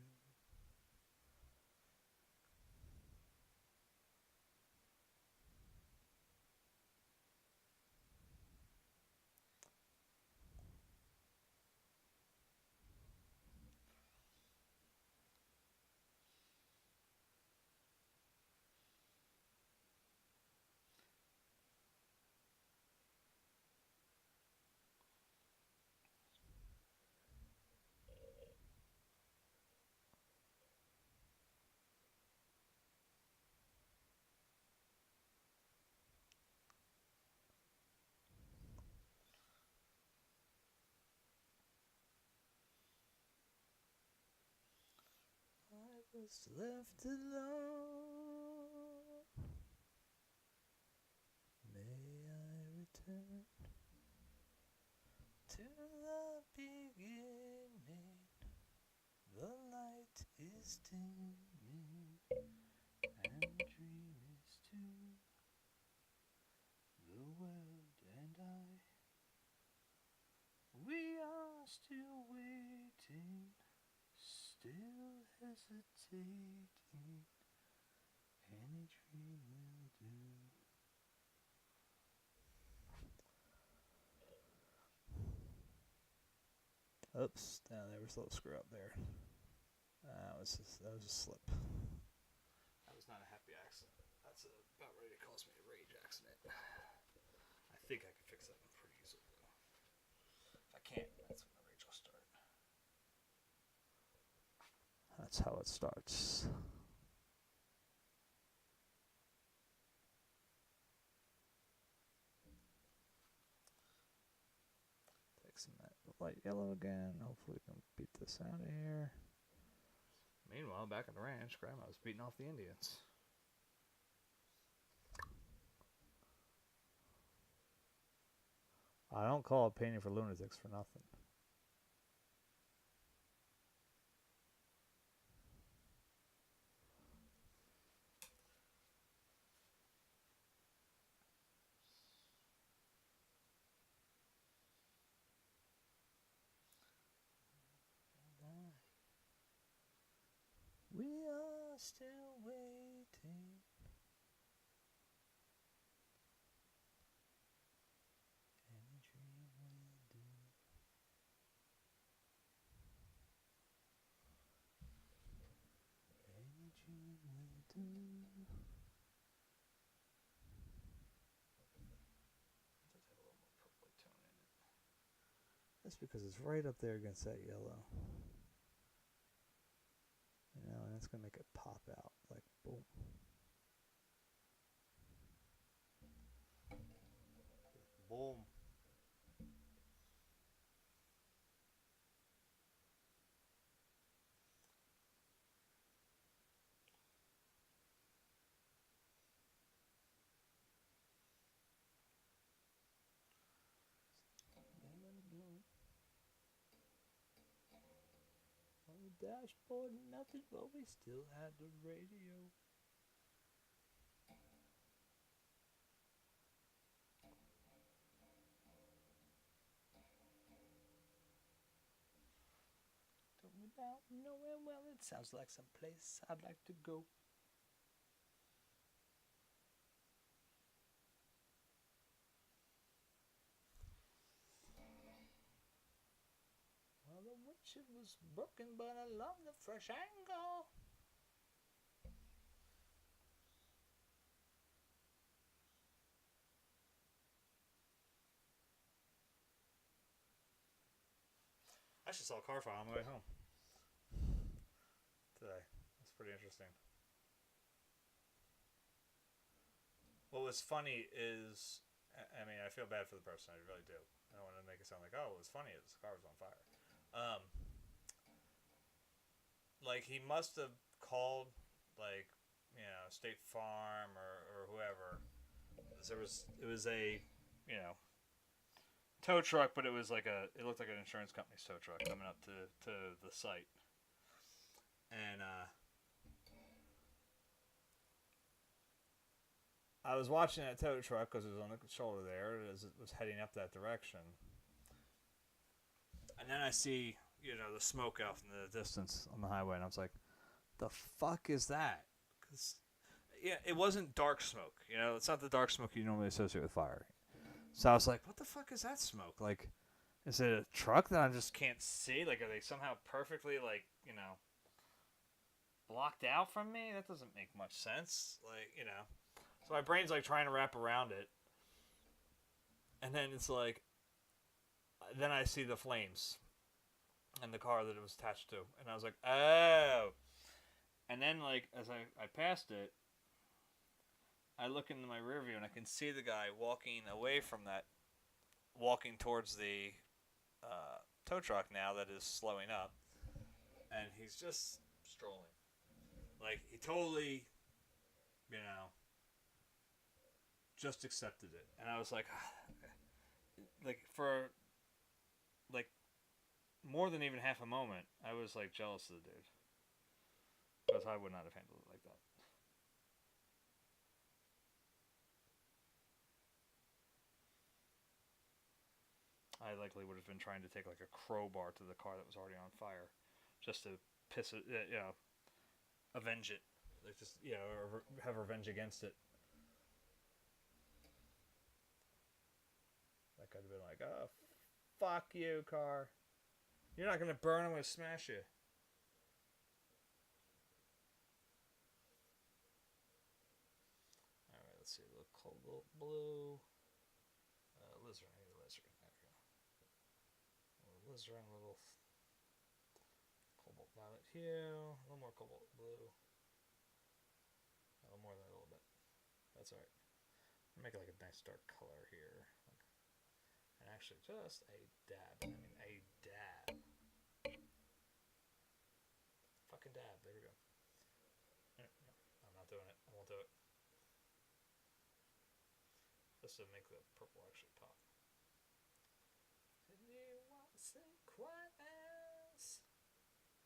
I was left alone. May I return to the beginning? The light is dimming, and the dream is too. The world and I, we are still waiting, still hesitating. Any dream will do. Oops, down there was a little screw up there. That was a slip. That was not a happy accident. That's about ready to cause me a rage accident. I think I can fix that one pretty easily though. If I can't, that's when the rage will start. That's how it starts. Take some of that light yellow again. Hopefully we can beat this out of here. Meanwhile, back at the ranch, Grandma's beating off the Indians. I don't call it painting for lunatics for nothing. We are still waiting. Any dream will do. Any dream will do. It does have a little more purpley tone in it. That's because it's right up there against that yellow. You know, and it's going to make it pop out. Like, boom. Boom. On the dashboard, nothing, but we still had the radio. Took me down nowhere. Well, it sounds like some place I'd like to go. Well, the windshield was broken, but I love the fresh angle. I actually saw a car file on my way home today. That's pretty interesting. What was funny is, I mean, I feel bad for the person. I really do. I don't want to make it sound like, oh, what was funny is the car was on fire. Like, he must have called, like, you know, State Farm or whoever. It was a, you know, tow truck, but it was like it looked like an insurance company's tow truck coming up to the site. And I was watching that tow truck because it was on the shoulder there as it was heading up that direction. And then I see, you know, the smoke out in the distance on the highway, and I was like, the fuck is that? Because, yeah, it wasn't dark smoke. You know, it's not the dark smoke you normally associate with fire. So I was like, what the fuck is that smoke? Like, is it a truck that I just can't see? Like, are they somehow perfectly, like, you know, blocked out from me? That doesn't make much sense. Like, you know. So my brain's, like, trying to wrap around it. And then it's like, then I see the flames and the car that it was attached to. And I was like, oh. And then, like, as I passed it, I look into my rear view and I can see the guy walking away from that, walking towards the tow truck now that is slowing up. And he's just strolling. Like, he totally, you know, just accepted it. And I was like, like, for, like, more than even half a moment, I was, like, jealous of the dude. Because I would not have handled it like that. I likely would have been trying to take, like, a crowbar to the car that was already on fire. Just to piss it, you know, avenge it. Like, just, you know, or have revenge against it. That could have been like, oh, fuck you, car. You're not going to burn, I'm going to smash you. Alright, let's see. A little cobalt blue. Lizard. I need a lizard. There we go. A little lizard, a little cobalt violet hue. A little more cobalt blue. A little more than a little bit. That's alright. Make it like a nice dark color here. And actually, just a dab. I mean, a dab. Fucking dab. There we go. No, I'm not doing it. I won't do it. Just to make the purple actually pop.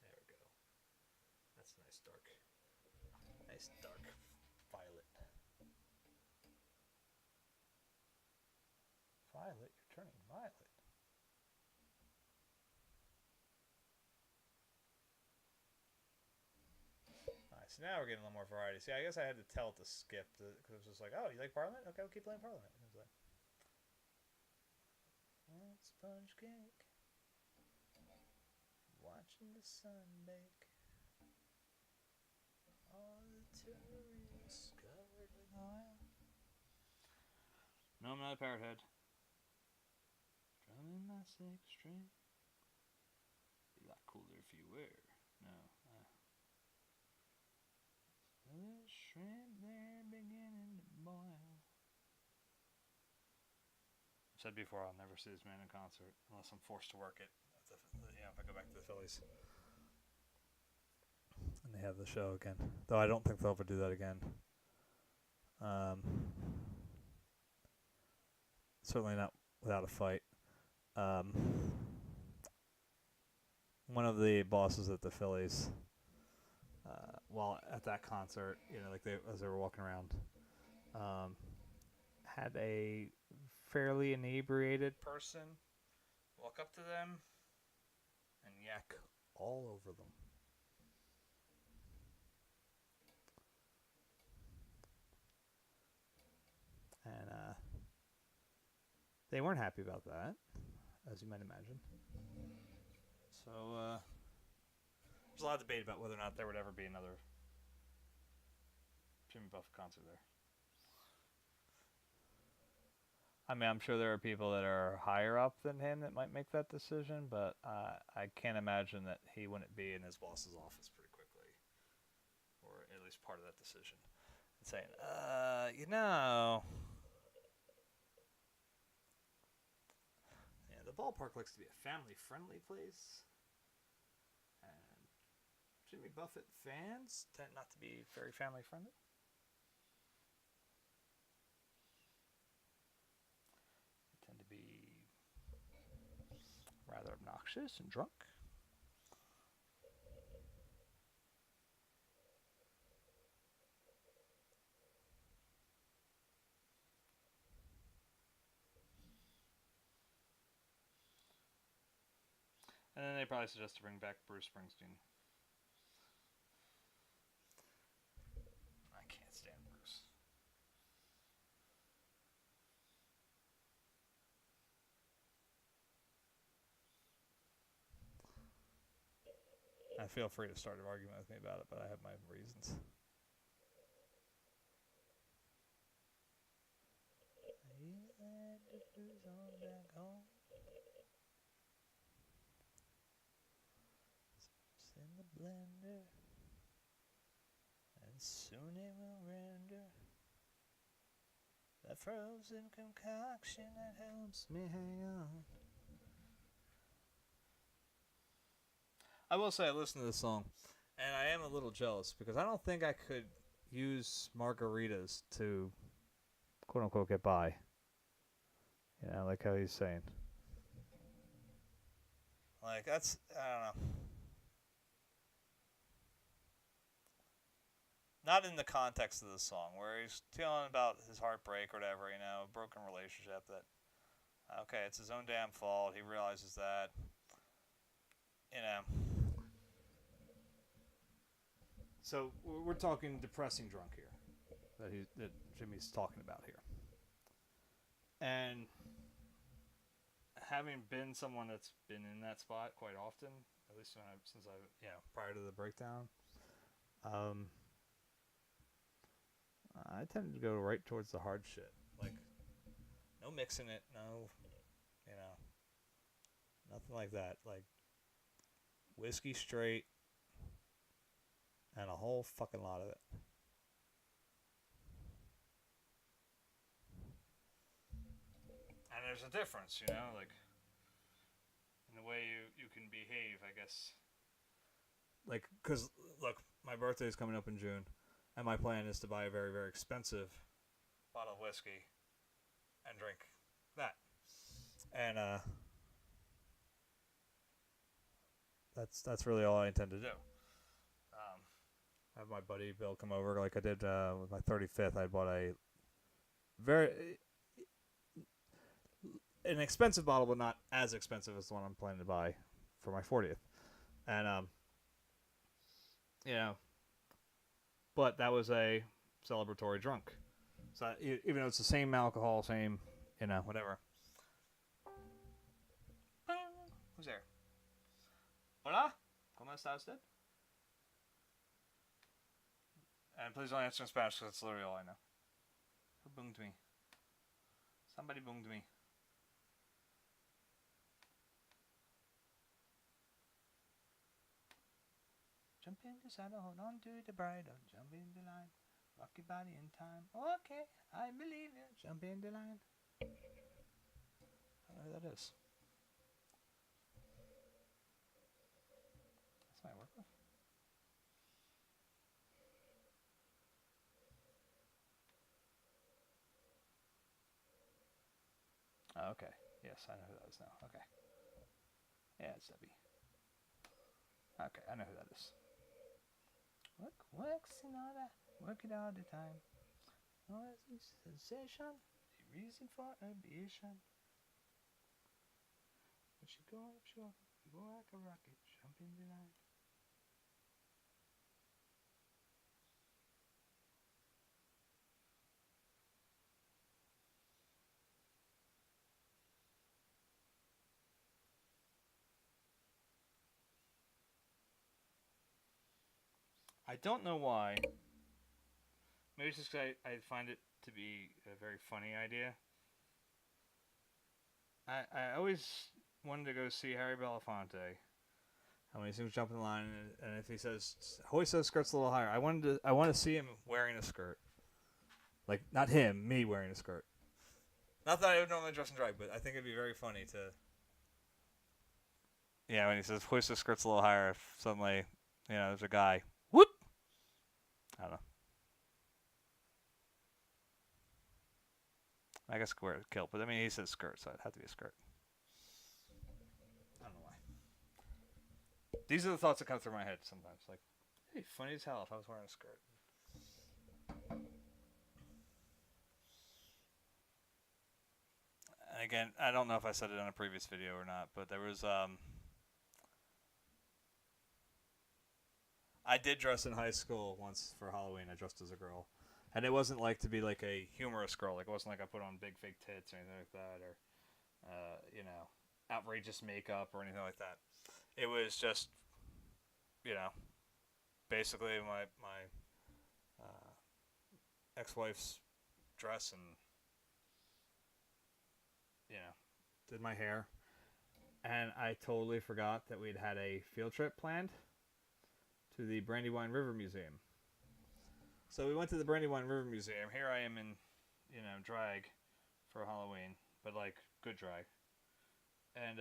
There we go. That's a nice dark violet. Violet? You're turning violet. Alright, so now we're getting a little more variety. See, I guess I had to tell it to skip because it was just like, oh, you like Parliament? Okay, we'll keep playing Parliament. And it was like, sponge cake, watching the sun bake, all the tourists covered with oil. No, I'm not a parrot head. in my sixth string. Be a lot cooler if you were. No. The shrimp they're beginning to boil. I said before, I'll never see this man in concert unless I'm forced to work it. If I go back to the Phillies. And they have the show again. Though I don't think they'll ever do that again. Certainly not without a fight. One of the bosses at the Phillies, while at that concert, as they were walking around, had a fairly inebriated person walk up to them and yak all over them. And they weren't happy about that, as you might imagine. So there's a lot of debate about whether or not there would ever be another Jimmy Buffett concert there. I mean, I'm sure there are people that are higher up than him that might make that decision, but I can't imagine that he wouldn't be in his boss's office pretty quickly, or at least part of that decision, and saying, the ballpark likes to be a family-friendly place, and Jimmy Buffett fans tend not to be very family-friendly. They tend to be rather obnoxious and drunk. And then they probably suggest to bring back Bruce Springsteen. I can't stand Bruce. I feel free to start an argument with me about it, but I have my reasons. Back home. In the blender, and soon it will render that frozen concoction that helps me hang on. I will say I listened to this song, and I am a little jealous because I don't think I could use margaritas to quote unquote get by. Like how he's saying. Like that's, I don't know. Not in the context of the song, where he's feeling about his heartbreak or whatever, a broken relationship that, okay, it's his own damn fault. He realizes that, So we're talking depressing drunk here, that Jimmy's talking about here. And having been someone that's been in that spot quite often, at least since prior to the breakdown, I tended to go right towards the hard shit. Like, no mixing it, no, nothing like that. Like, whiskey straight, and a whole fucking lot of it. And there's a difference, like, in the way you can behave, I guess. Like, because, look, my birthday is coming up in June. And my plan is to buy a very, very expensive bottle of whiskey and drink that. And that's really all I intend to do. I have my buddy Bill come over like I did with my 35th. I bought an expensive bottle, but not as expensive as the one I'm planning to buy for my 40th. And but that was a celebratory drunk. So even though it's the same alcohol, same, whatever. Who's there? Hola? ¿Cómo está usted? And please don't answer in Spanish because that's literally all I know. Who bunged me? Somebody bunged me. Jump in the saddle, hold on to the bridle, jump in the line, rock your body in time. Okay, I believe you. Jump in the line. I don't know who that is. That's my work with. Oh, okay. Yes, I know who that is now. Okay. Yeah, it's Debbie. Okay, I know who that is. Work, Sonata. Work it all the time. Noisy sensation. The reason for ambition. When she go up short, you go like a rocket. Jump in the line. I don't know why. Maybe it's just because I find it to be a very funny idea. I always wanted to go see Harry Belafonte. And when he seems jumping the line, and if he says hoist those skirts a little higher, I want to see him wearing a skirt. Like, not him, me wearing a skirt. Not that I would normally dress in drag, but I think it'd be very funny to. Yeah, when he says hoist the skirts a little higher, if suddenly, there's a guy. Whoop! I don't know. I guess wear a kilt, but I mean, he says skirt, so it'd have to be a skirt. I don't know why. These are the thoughts that come through my head sometimes. Like, hey, funny as hell if I was wearing a skirt. And again, I don't know if I said it in a previous video or not, but there was I did dress in high school once for Halloween. I dressed as a girl. And it wasn't like to be like a humorous girl. Like, it wasn't like I put on big fake tits or anything like that, or outrageous makeup or anything like that. It was just, basically my ex-wife's dress, and did my hair. And I totally forgot that we'd had a field trip planned to the Brandywine River Museum. So we went to the Brandywine River Museum. Here I am in, drag for Halloween, but like good drag. And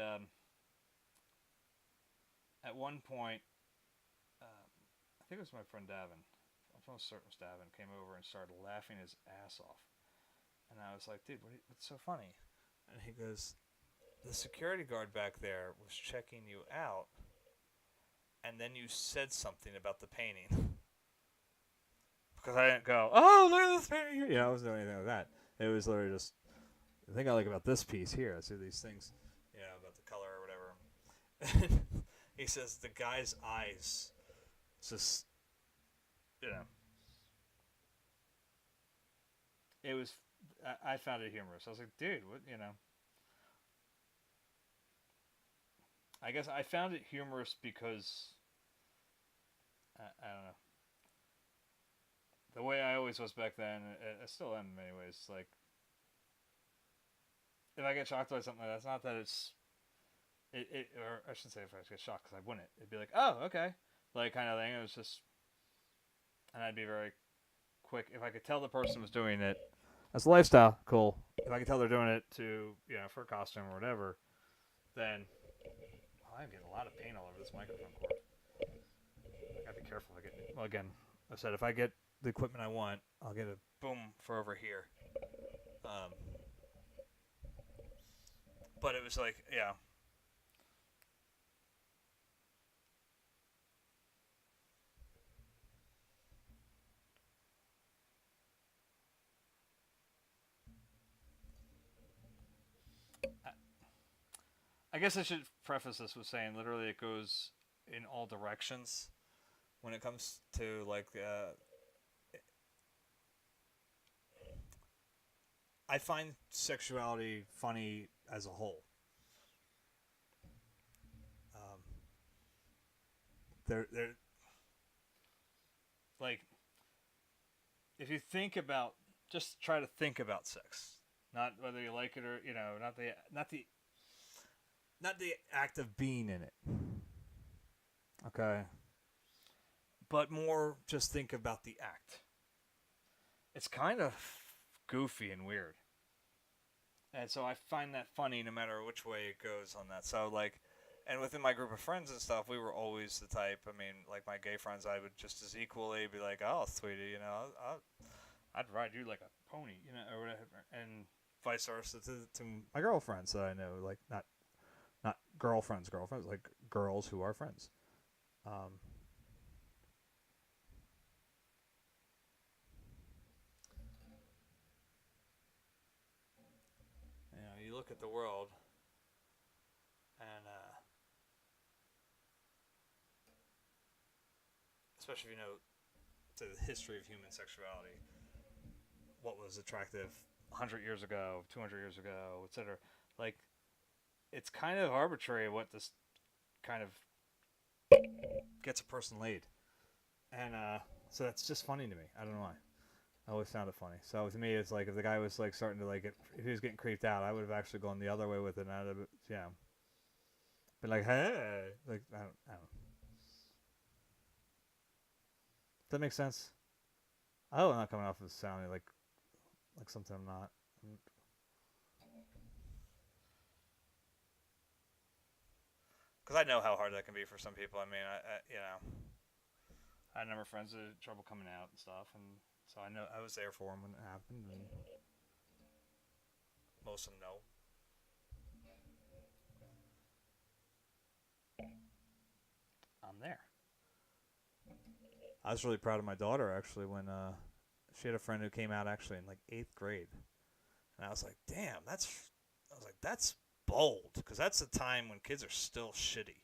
at one point, I think it was my friend Davin. I'm almost certain it was Davin. Came over and started laughing his ass off. And I was like, dude, what's so funny? And he goes, the security guard back there was checking you out, and then you said something about the painting. Because I didn't go, oh, look at this painting here. I wasn't doing anything like that. It was literally just, the thing I like about this piece here, I see these things, about the color or whatever. He says the guy's eyes just, it was, I found it humorous. I was like, dude, what, I guess I found it humorous because, I don't know. The way I always was back then, I still am in many ways, like, if I get shocked by something like that, it's not that or I shouldn't say if I get shocked, because I wouldn't. It'd be like, oh, okay, like, kind of thing. It was just, and I'd be very quick. If I could tell the person was doing it as a lifestyle, cool. If I could tell they're doing it to, for a costume or whatever, then, I'm getting a lot of paint all over this microphone cord. I gotta be careful if I get, well, again, I said, if I get the equipment I want, I'll get a boom for over here. But it was like, yeah. I guess I should preface this with saying literally it goes in all directions when it comes to, like, I find sexuality funny as a whole. They're like, if you think about, just try to think about sex, not whether you like it or not the act of being in it. Okay. but more just think about the act. It's kind of goofy and weird. And so I find that funny no matter which way it goes on that. So, like, and within my group of friends and stuff, we were always the type. I mean, like my gay friends, I would just as equally be like, "Oh, sweetie, you know, I'd ride you like a pony, you know, or whatever," and vice versa to my girlfriends that I know, like not girlfriends, like girls who are friends. Um, you know, you look at the world, and especially if you know the history of human sexuality, what was attractive 100 years ago, 200 years ago, etc. Like, it's kind of arbitrary what this kind of gets a person laid. And so that's just funny to me. I don't know why. I always found it funny. So to me, it's like if the guy was like starting to like if he was getting creeped out, I would have actually gone the other way with it. And I'd have, yeah, been like, hey, like I don't. Does that make sense? I hope I'm not coming off as sounding like something I'm not. Because I know how hard that can be for some people. I mean, you know, I had a number of friends that had trouble coming out and stuff, and so I know I was there for them when it happened, and most of them know. I'm there. I was really proud of my daughter actually when she had a friend who came out actually in like 8th grade, and I was like, damn, that's bold because that's the time when kids are still shitty.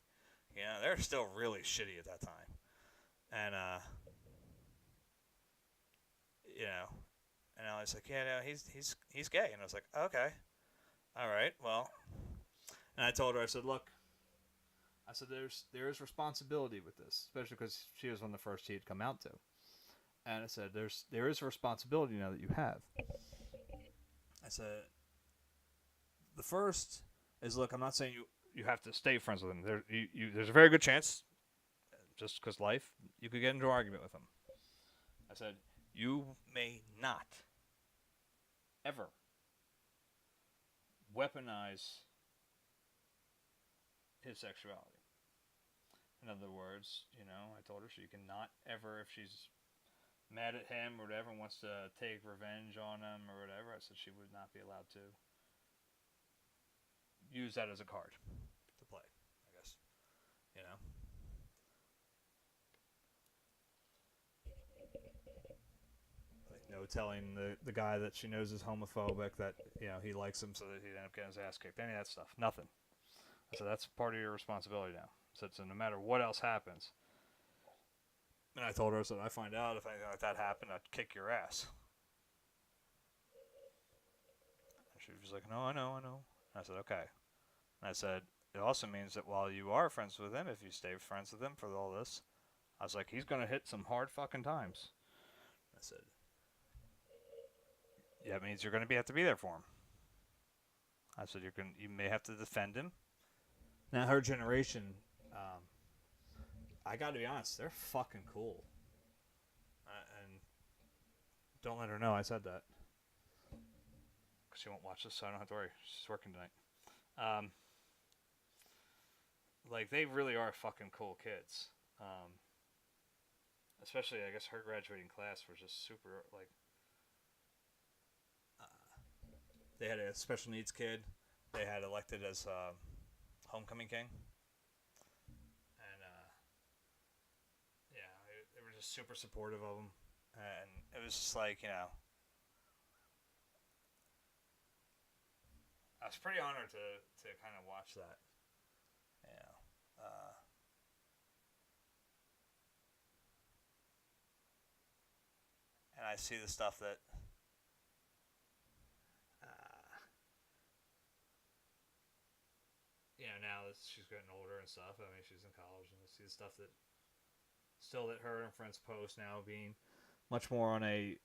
You know, they're still really shitty at that time, and you know, and I was like, yeah, no, he's gay, and I was like, okay, all right, well, and I told her, I said, look, I said there is responsibility with this, especially because she was one of the first he had come out to, and I said there is a responsibility now that you have. I said the first is look, I'm not saying you have to stay friends with him. There's a very good chance, just because life, you could get into an argument with him. I said you may not ever weaponize his sexuality. In other words, you know, I told her she cannot ever, if she's mad at him or whatever, and wants to take revenge on him or whatever, I said she would not be allowed to use that as a card to play, I guess. You know? Like, no telling the guy that she knows is homophobic that, you know, he likes him so that he'd end up getting his ass kicked. Any of that stuff. Nothing. I said, that's part of your responsibility now. So no matter what else happens. And I told her, so I find out if anything like that happened, I'd kick your ass. And she was like, no, I know. And I said, okay. And I said, it also means that while you are friends with him, if you stay friends with him for all this, I was like, he's going to hit some hard fucking times. I said, yeah, that means you're going to have to be there for him. I said, you may have to defend him. Now, her generation, I got to be honest, they're fucking cool. And don't let her know I said that. Because she won't watch this, so I don't have to worry. She's working tonight. Like, they really are fucking cool kids. Especially, I guess, her graduating class was just super, like... they had a special needs kid. They had elected as homecoming king. And, yeah, they were just super supportive of him. And it was just like, you know... I was pretty honored to kind of watch that. You know, and I see the stuff that you know, now that she's getting older and stuff. I mean, she's in college, and I see the stuff that still that her and friends post now being much more on a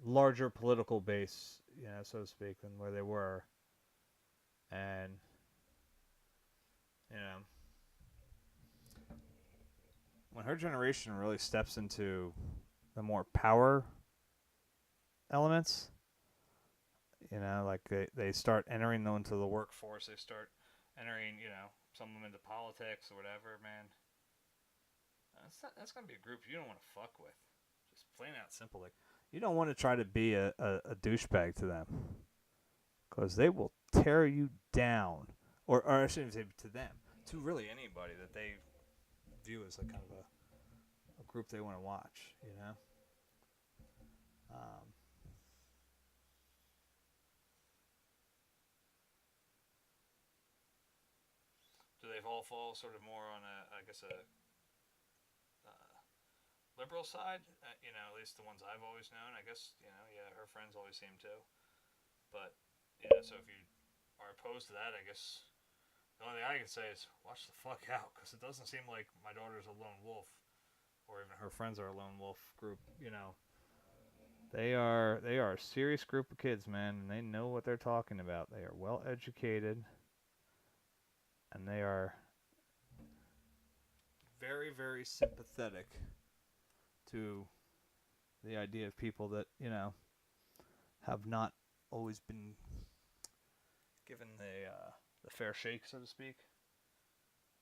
larger political base, you know, so to speak, than where they were. And you know, when her generation really steps into the more power elements, you know, like they start entering them into the workforce, they start entering, you know, some of them into politics or whatever, man. That's gonna be a group you don't want to fuck with. Just plain out simple, like you don't want to try to be a douchebag to them, because they will tear you down, or I shouldn't say to them, to really anybody that they view as like kind of a group they want to watch, you know. Do they all fall sort of more on I guess liberal side? You know, at least the ones I've always known. I guess, you know, yeah, her friends always seem to. But you know, so if you are opposed to that, I guess the only thing I can say is watch the fuck out, because it doesn't seem like my daughter's a lone wolf, or even her friends are a lone wolf group. You know, they are a serious group of kids, man, and they know what they're talking about. They are well educated, and they are very, very sympathetic to the idea of people that, you know, have not always been given the fair shake, so to speak.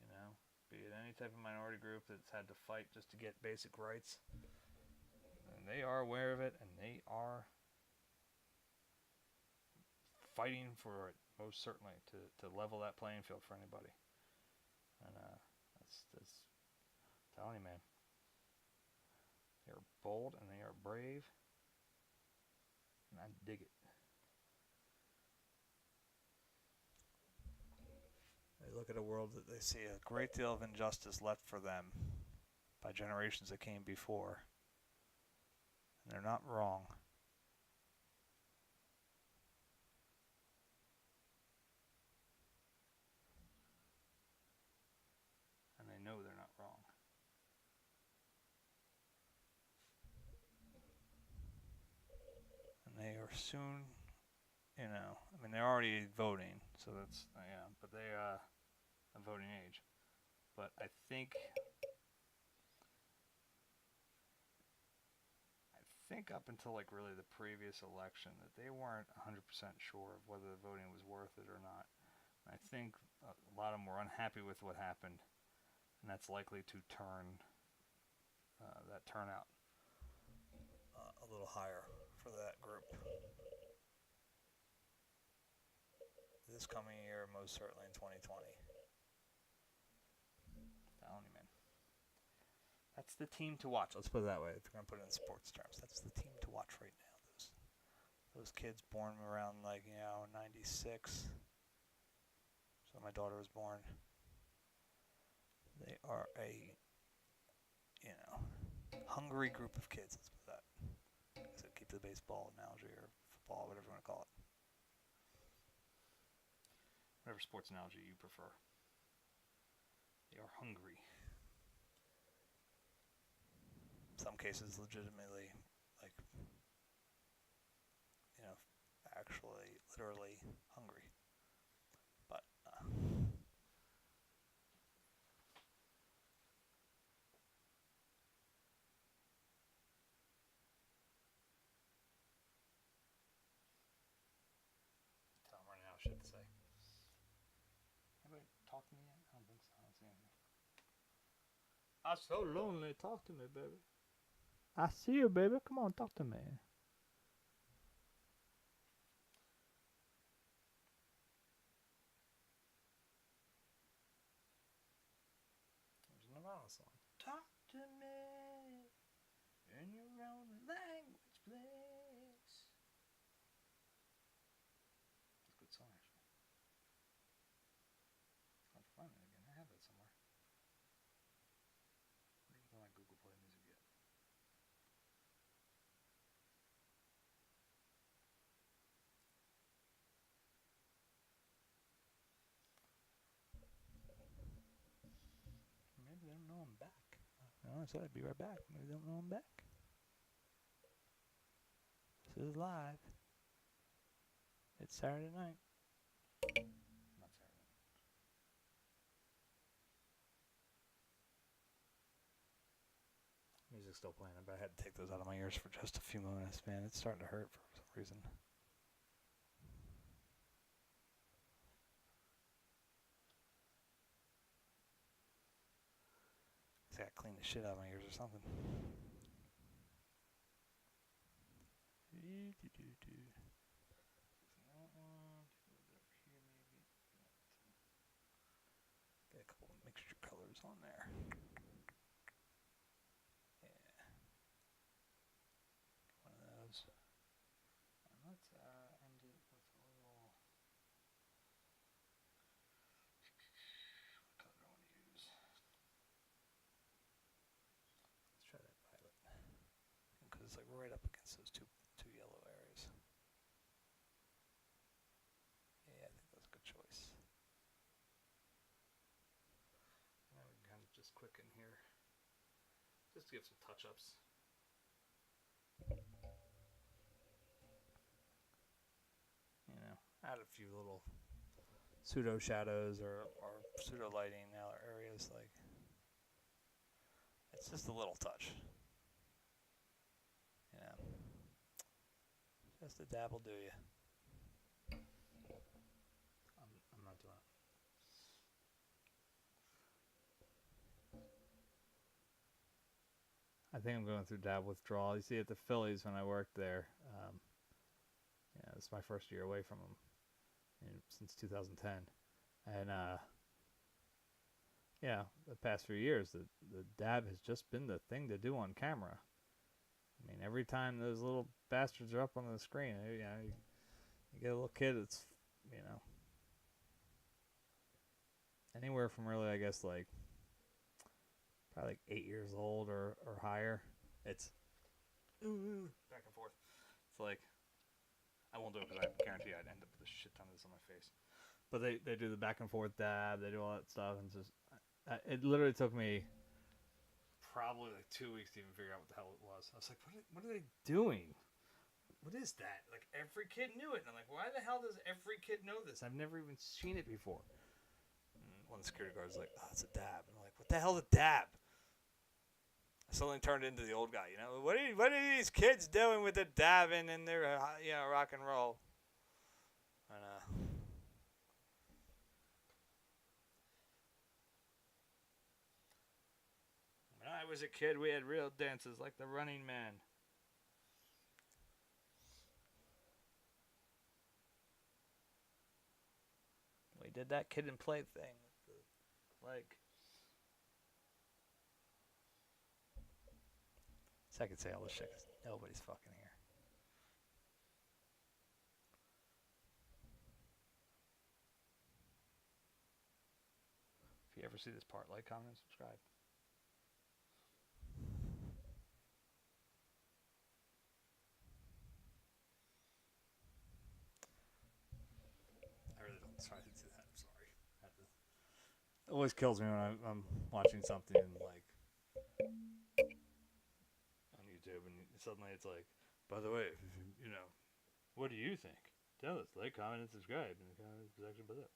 You know, be it any type of minority group that's had to fight just to get basic rights. And they are aware of it, and they are fighting for it, most certainly, to level that playing field for anybody. And that's telling you, man. They are bold and they are brave, and I dig it. They look at a world that they see a great deal of injustice left for them by generations that came before, and they're not wrong. And they know they're not wrong. And they are soon, you know, I mean, they're already voting, so that's, yeah, but they a voting age. But I think up until like really the previous election that they weren't 100% sure of whether the voting was worth it or not. And I think a lot of them were unhappy with what happened, and that's likely to turn that turnout a little higher for that group this coming year, most certainly in 2020. Telling you, man. That's the team to watch. Let's put it that way. If we're going to put it in sports terms, that's the team to watch right now. Those kids born around, like, you know, 96. So my daughter was born. They are a, you know, hungry group of kids. Let's put that. So keep the baseball analogy or football, whatever you want to call it. Whatever sports analogy you prefer. They are hungry. In some cases, legitimately, like, you know, actually, literally hungry. But, tell them right now shit to say. Anybody talk to me yet? I don't think so. I don't see anything. I'm so lonely. Talk to me, baby. I see you, baby. Come on, talk to me. There's a Nirvana song. Talk to me in your own language, please. It's a good song, actually. I'll have to find it again. I have that somewhere. Where's it on my Google Play Music yet? Maybe they don't know I'm back. I said I'd be right back. Maybe they don't know I'm back. This is live. It's Saturday night. Not Saturday. music's still playing, but I had to take those out of my ears for just a few moments, man. It's starting to hurt for some reason. I gotta clean the shit out of my ears or something. Get a couple of mixture colors on there. Yeah. One of those. And let's end it with a little. What color do I want to use? Let's try that violet. Because it's like right up against those two yellow areas. Yeah, I think that's a good choice. Now we can kind of just quicken here. Just to give some touch-ups. You know, add a few little pseudo shadows or pseudo lighting in other areas. Like, it's just a little touch. You know, just a dab will do you. I'm not doing it. I think I'm going through dab withdrawal. You see, at the Phillies when I worked there, yeah, it's my first year away from them since 2010, and yeah, the past few years, the dab has just been the thing to do on camera. I mean, every time those little bastards are up on the screen, you get a little kid that's, you know, anywhere from really, I guess, like, probably like 8 years old or higher. It's back and forth. It's like, I won't do it because I guarantee I'd end up with a shit ton of this on my face. But they do the back and forth dab, they do all that stuff, and just it literally took me probably like 2 weeks to even figure out what the hell it was. I was like, what are they doing? What is that? Like, every kid knew it, and I'm like, why the hell does every kid know this? I've never even seen it before. And one of the security guards was like, oh, it's a dab. And I'm like, what the hell's a dab? I suddenly turned into the old guy, you know? What are these kids doing with the dabbing and their, rock and roll? And, when I was a kid, we had real dances like the Running Man. We did that Kid and Play thing. Like, so I could say all this shit because nobody's fucking here. If you ever see this part, like, comment, and subscribe. I really don't try to do that. I'm sorry. It always kills me when I'm watching something like on YouTube and suddenly it's like, by the way, you know, what do you think? Tell us, like, comment, and subscribe in the comment section below.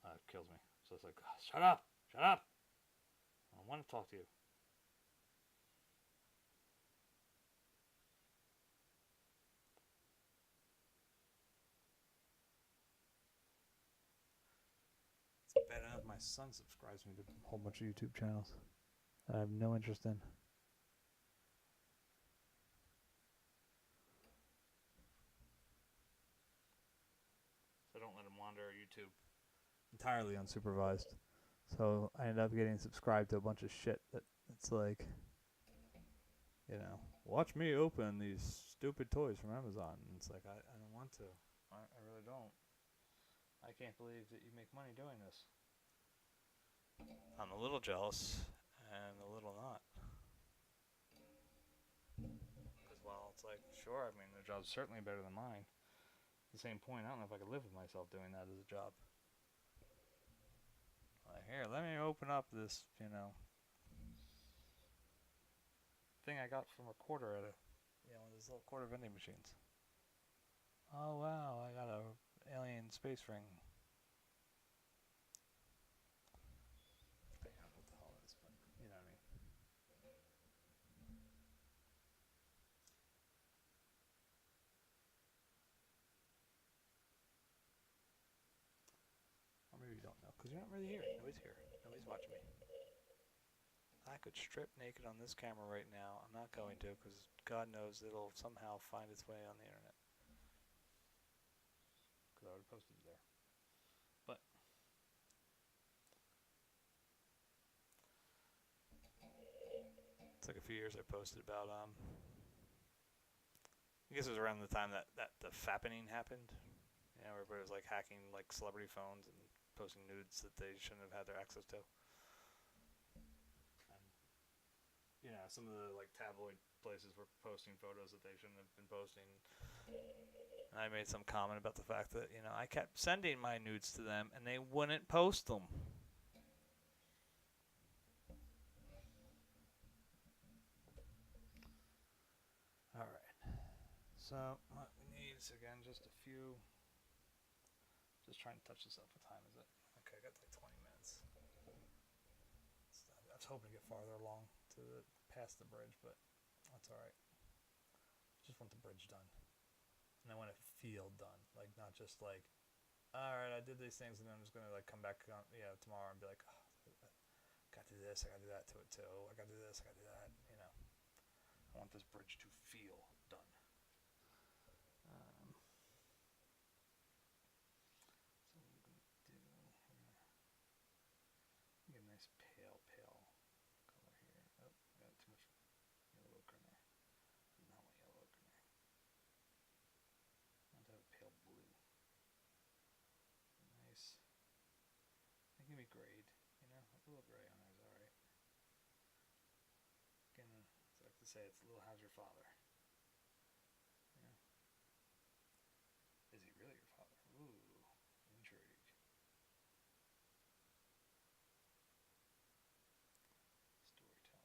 It kills me. So it's like, oh, shut up! I don't want to talk to you. It's bad enough my son subscribes me to a whole bunch of YouTube channels that I have no interest in. So don't let him wander YouTube entirely unsupervised. So I ended up getting subscribed to a bunch of shit that it's like, you know, watch me open these stupid toys from Amazon. And it's like, I don't want to. I really don't. I can't believe that you make money doing this. I'm a little jealous and a little not. Because while it's like, sure, I mean, their job's certainly better than mine. At the same point, I don't know if I could live with myself doing that as a job. Like, here, let me open up this, you know, thing I got from a quarter at one of those little quarter vending machines. Oh wow, I got a alien space ring. I don't know what the hell it is, but you know what I mean. you're not really here. Nobody's here. Nobody's watching me. I could strip naked on this camera right now. I'm not going to because God knows it'll somehow find its way on the internet. Because I already posted it there. But it's like a few years I posted about I guess it was around the time that the fappening happened. You know, everybody was like hacking like celebrity phones and posting nudes that they shouldn't have had their access to. And you know, some of the like tabloid places were posting photos that they shouldn't have been posting. And I made some comment about the fact that, you know, I kept sending my nudes to them and they wouldn't post them. Alright. So, what we need is, again, just a few. Just trying to touch this up. What time is it? Okay, I got like 20 minutes. I was hoping to get farther along to past the bridge, but that's alright. Just want the bridge done. And I want it feel done. Like, not just like, alright, I did these things and then I'm just going to like come back tomorrow and be like, oh, I got to do this, I got to do that to it too. I got to do this, I got to do that, you know. I want this bridge to feel done. So what we're going to do, get a nice pale color here. Oh, I got too much yellow ochre in there. I do not want yellow ochre in there. I want to have a pale blue. Nice. It can be grayed, you know, a little gray on there is alright. Again, as I like to say, it's a little how's your father. Yeah. Is he really your father? Ooh, intrigue. Storytelling.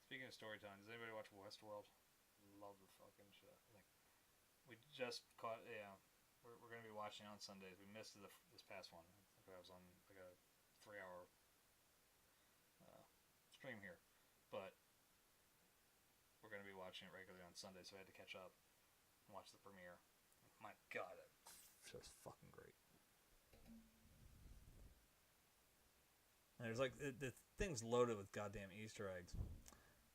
Speaking of storytelling, does anybody watch Westworld? Love the fucking shit. Like, we just caught, we're going to be watching on Sundays. We missed this past one. I think I was on like a 3-hour stream here. But we're going to be watching it regularly on Sunday, so I had to catch up and watch the premiere. My God, it's just fucking great. And there's like, the thing's loaded with goddamn Easter eggs.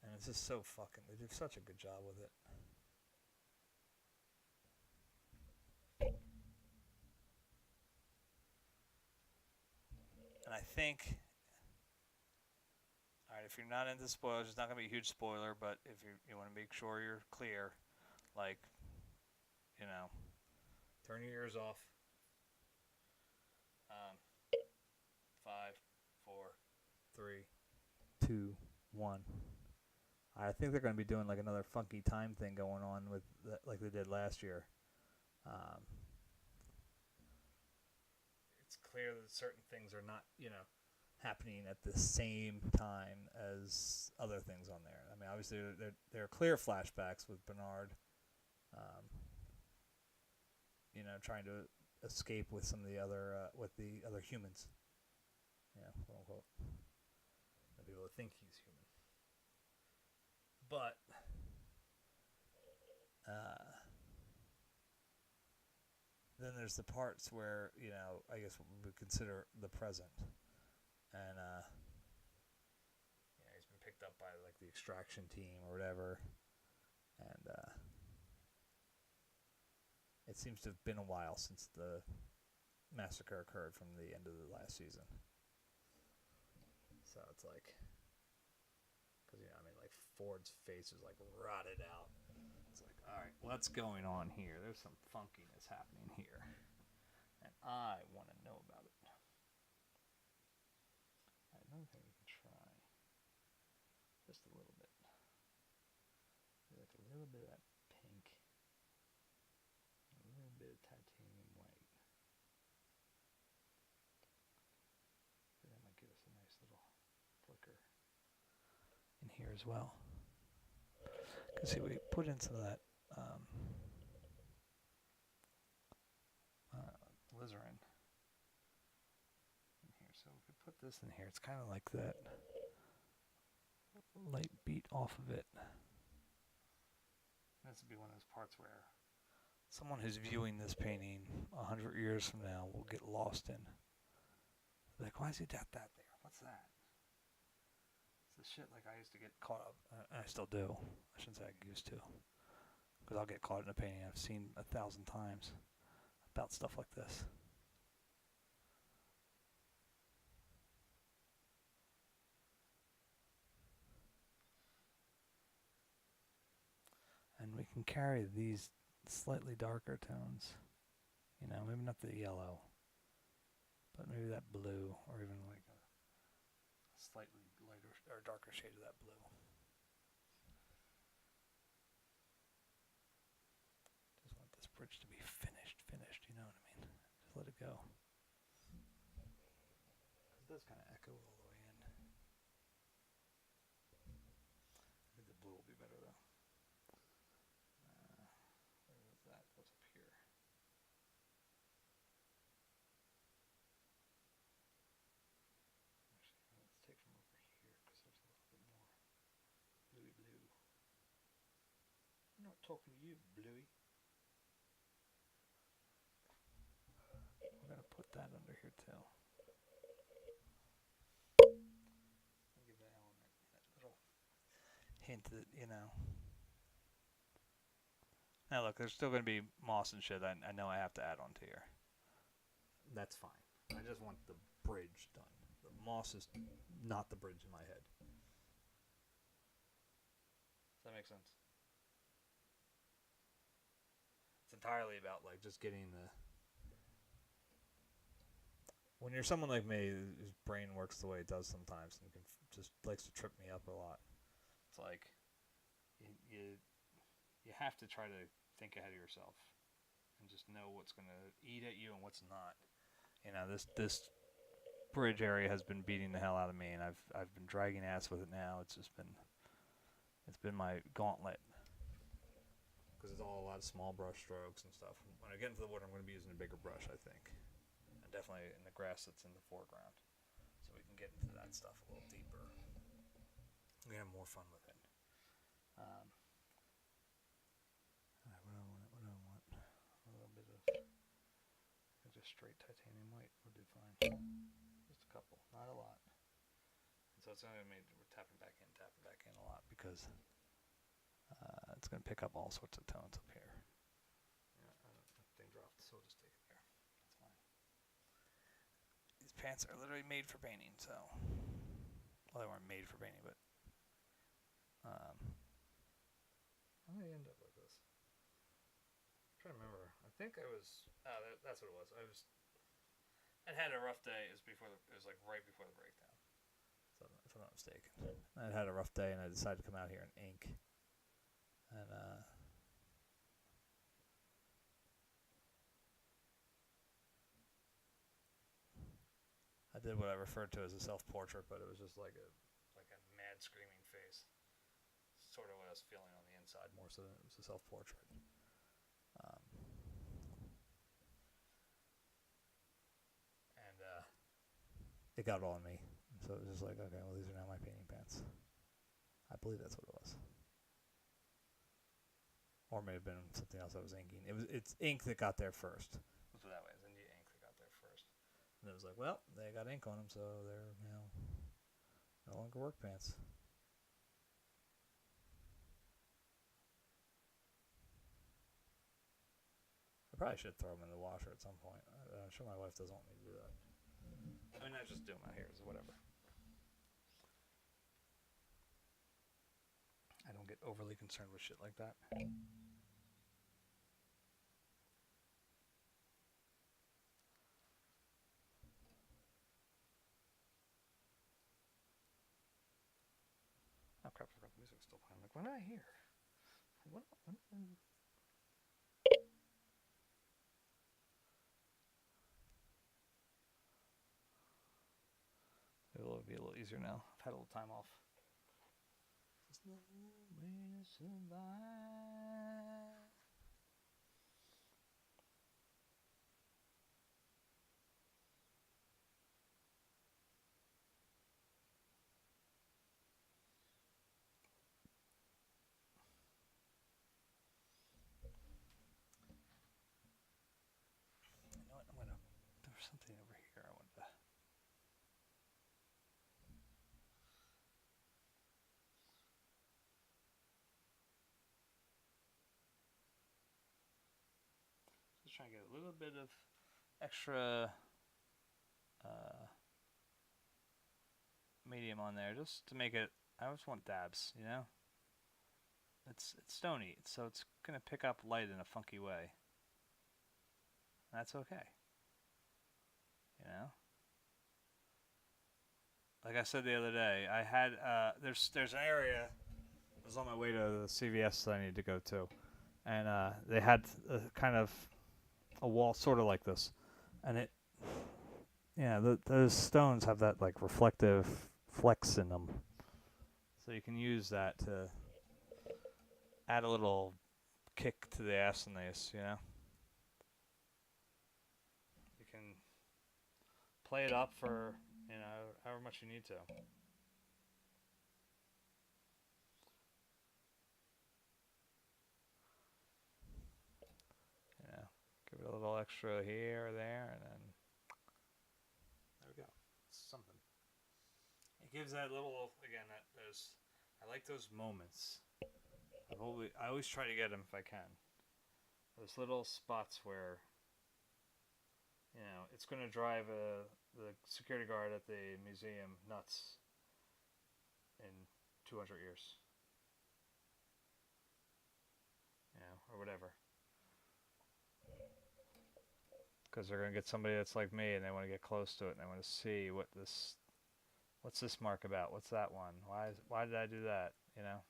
And it's just so fucking, they do such a good job with it. And I think, alright, if you're not into spoilers, it's not going to be a huge spoiler, but if you want to make sure you're clear, like, you know, turn your ears off. 5, 4, 3, 2, 1. I think they're going to be doing like another funky time thing going on with like they did last year. It's clear that certain things are not, you know, happening at the same time as other things on there. I mean, obviously there are clear flashbacks with Bernard, you know, trying to escape with some of the other humans. Yeah, quote unquote. The people that think he's human. But then there's the parts where, you know, I guess what we would consider the present. And you know, he's been picked up by like the extraction team or whatever. And it seems to have been a while since the massacre occurred from the end of the last season. So it's like, because, you know, I mean, like Ford's face is like rotted out. It's like, all right, what's going on here? There's some funkiness happening here, and I want to know about it. All right, another thing we can try, just a little bit, like a little bit of that pink, a little bit of titanium white. So that might give us a nice little flicker in here as well. Because see, we put in some of that alizarin in here. So if we put this in here, it's kind of like that light beat off of it. This would be one of those parts where someone who's viewing this painting 100 years from now will get lost in. Like, why is he got that there? What's that? It's the shit like I used to get caught up. I still do. I shouldn't say I used to. Because I'll get caught in a painting I've seen 1,000 times about stuff like this. And we can carry these slightly darker tones. You know, maybe not the yellow, but maybe that blue, or even like a slightly lighter or darker shade of that blue. Just want this bridge to be finished, you know what I mean? Just let it go. It does kind of echo all the way in. I think the blue will be better though. Where was that? That was up here. Actually, let's take from over here because there's a little bit more bluey blue. I'm not talking to you, bluey. We're gonna put that under here too. Give that element that little hint that, you know. Now look, there's still gonna be moss and shit I know I have to add onto here. That's fine. I just want the bridge done. The moss is not the bridge in my head. Does that make sense? It's entirely about like just getting the. When you're someone like me whose brain works the way it does sometimes and just likes to trip me up a lot, it's like you have to try to think ahead of yourself and just know what's going to eat at you and what's not. You know, this bridge area has been beating the hell out of me, and I've been dragging ass with it now. It's been my gauntlet because it's all a lot of small brush strokes and stuff. When I get into the wood, I'm going to be using a bigger brush, I think. Definitely in the grass that's in the foreground, so we can get into that stuff a little deeper. We have more fun with it. All right, what do I want? A little bit of just straight titanium white will do fine. Just a couple, not a lot. And so it's going to make we're tapping back in a lot because it's going to pick up all sorts of tones up here. Yeah, that thing dropped, so we'll just take it there. Pants are literally made for painting, so well, they weren't made for painting, but how did I end up like this? I'm trying to remember. I think I was. That's what it was. I'd had a rough day. It was like right before the breakdown, so if I'm not mistaken. I'd had a rough day, and I decided to come out here and ink, and I did what I referred to as a self-portrait, but it was just like a mad screaming face. Sort of what I was feeling on the inside, more so than it was a self-portrait. And it got all on me. So it was just like, okay, well, these are now my painting pants. I believe that's what it was. Or it may have been something else I was inking. It's ink that got there first. Let's put it that way. It's India ink that got there first. And it was like, well, they got ink on them, so they're now no longer work pants. I probably should throw them in the washer at some point. I'm sure my wife doesn't want me to do that. I mean, I just do them out here, so whatever. I don't get overly concerned with shit like that. Oh crap, I forgot the music's still playing. I'm like, what did I hear? What? It'll be a little easier now. I've had a little time off. There's no way to survive. just trying to get a little bit of extra medium on there, just to make it. I always want dabs, you know. It's stony, so it's gonna pick up light in a funky way. That's okay, you know. Like I said the other day, I had there's an area. I was on my way to the CVS that I needed to go to, and they had a kind of a wall sort of like this, and it, yeah, those stones have that like reflective flex in them, so you can use that to add a little kick to the awesomeness, you know. You can play it up for, you know, however much you need to. You know, give it a little extra here or there, and then there we go. It's something. It gives that little, again, that those. I like those moments. I always try to get them if I can. Those little spots where, you know, it's going to drive the security guard at the museum nuts in 200 years. You know, or whatever. Because they're going to get somebody that's like me and they want to get close to it and they want to see what's this mark about? What's that one? Why did I do that? You know?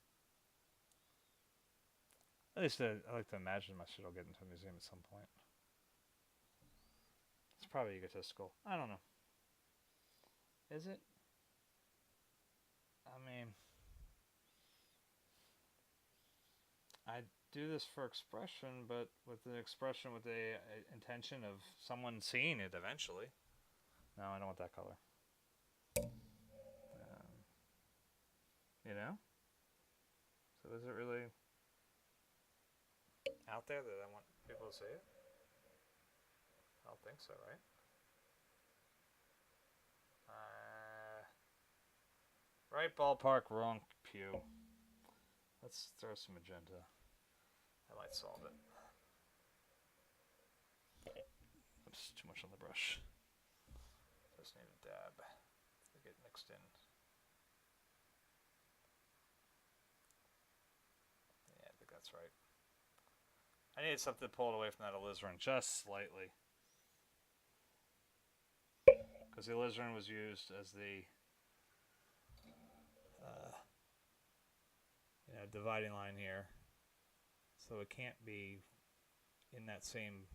At least I like to imagine my shit will get into a museum at some point. It's probably egotistical. I don't know. Is it? I mean, I do this for expression, but with the expression with the intention of someone seeing it eventually. No, I don't want that color. You know? So is it really out there that I want people to see it? I don't think so, right? Right ballpark, wrong pew. Let's throw some magenta. That might solve it. Oops, too much on the brush. Just need a dab to get mixed in. Yeah, I think that's right. I needed something to pull it away from that alizarin just slightly. Because the alizarin was used as the dividing line here. So it can't be in that same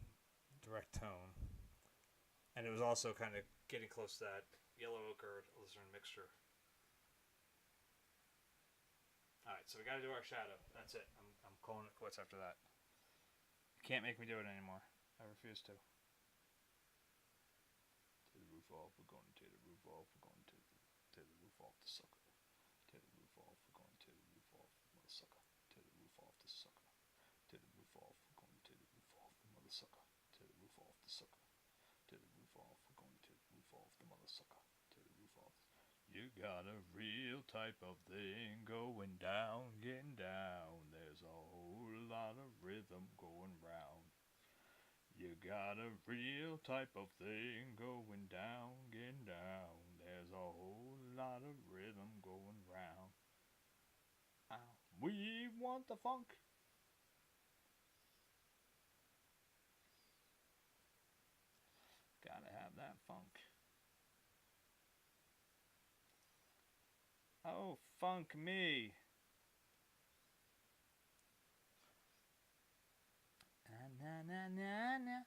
direct tone. And it was also kind of getting close to that yellow ochre alizarin mixture. Alright, so we gotta do our shadow. That's it. I'm calling it quits after that. You can't make me do it anymore. I refuse to. Tear the roof off, we're going to tear the roof off, we're going to tear the roof off the sucker. Tear the roof off, we're going to tear the roof off, mother sucker. Tear the roof off the sucker. Tear the roof off, we're going to tear the roof off the mother sucker. Tear the roof off the sucker. Tear the roof off, we're going to tear the roof off the mother sucker. Tear the roof off. You got a real type of thing going down, getting down. There's a whole lot of rhythm going round. You got a real type of thing going down, getting down. There's a whole lot of rhythm going round. We want the funk. Gotta have that funk. Oh, funk me. Na na na na.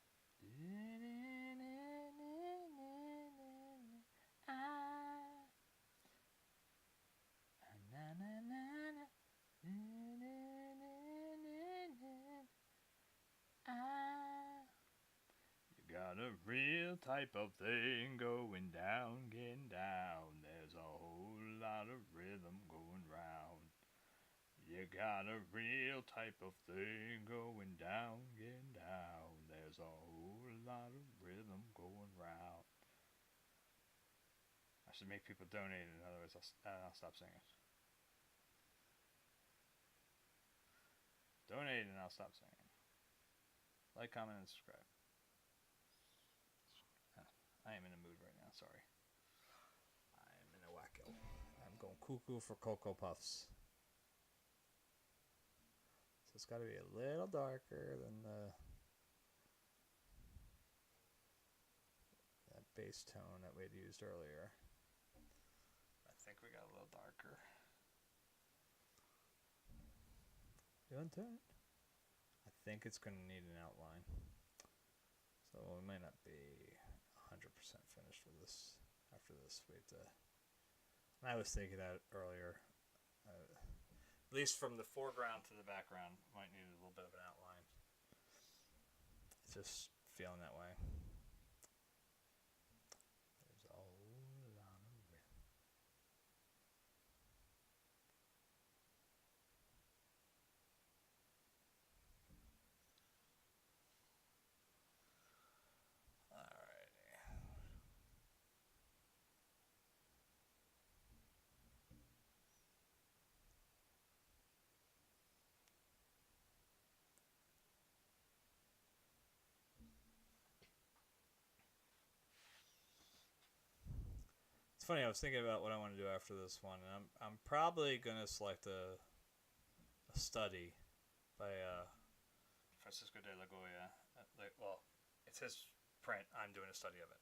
You got a real type of thing going down, getting down. There's a whole lot of rhythm going round. You got a real type of thing going down, getting down. There's a whole lot of rhythm going round. I should make people donate, in other words, I'll stop singing. Donate and I'll stop singing. Like, comment, and subscribe. I am in a mood right now, sorry. I am in a wacko. I'm going cuckoo for Cocoa Puffs. So it's got to be a little darker than that base tone that we'd used earlier. I think we got a little darker. Doing it? I think it's going to need an outline. So we might not be 100% finished with this after this. We have to... And I was thinking that earlier. At least from the foreground to the background, might need a little bit of an outline. It's just feeling that way. There's a whole lot of it. It's funny, I was thinking about what I want to do after this one, and I'm probably gonna select a study by Francisco de la Goya. Well, it's his print. I'm doing a study of it,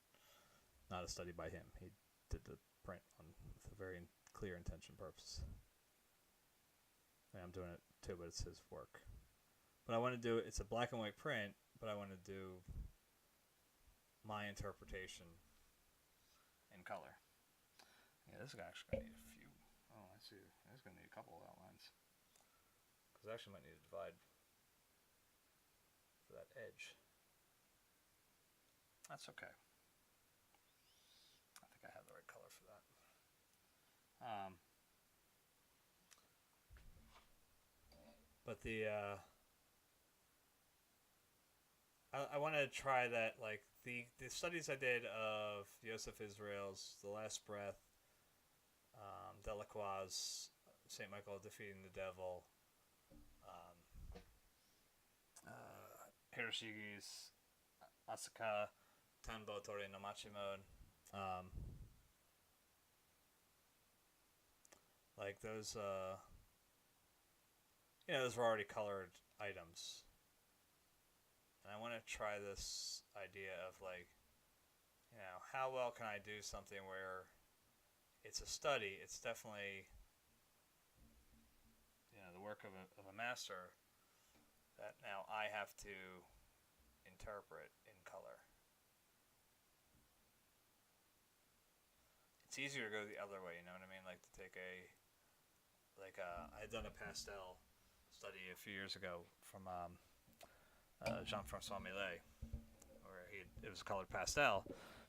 not a study by him. He did the print with a very clear intention purpose. And I'm doing it too, but it's his work. But I want to do it's a black and white print, but I want to do my interpretation in color. Yeah, this is actually going to need a few. Oh, I see. It's going to need a couple of outlines. Because I actually might need to divide for that edge. That's okay. I think I have the right color for that. But I want to try that, like the studies I did of Joseph Israel's The Last Breath, Delacroix's St. Michael Defeating the Devil, Hiroshige's Asuka Tanbo Tori no Machimon. Like those, those were already colored items. And I want to try this idea of how well can I do something where it's a study. It's definitely, the work of a master that now I have to interpret in color. It's easier to go the other way, you know what I mean? Like to take I had done a pastel study a few years ago from Jean-Francois Millet, where it was colored pastel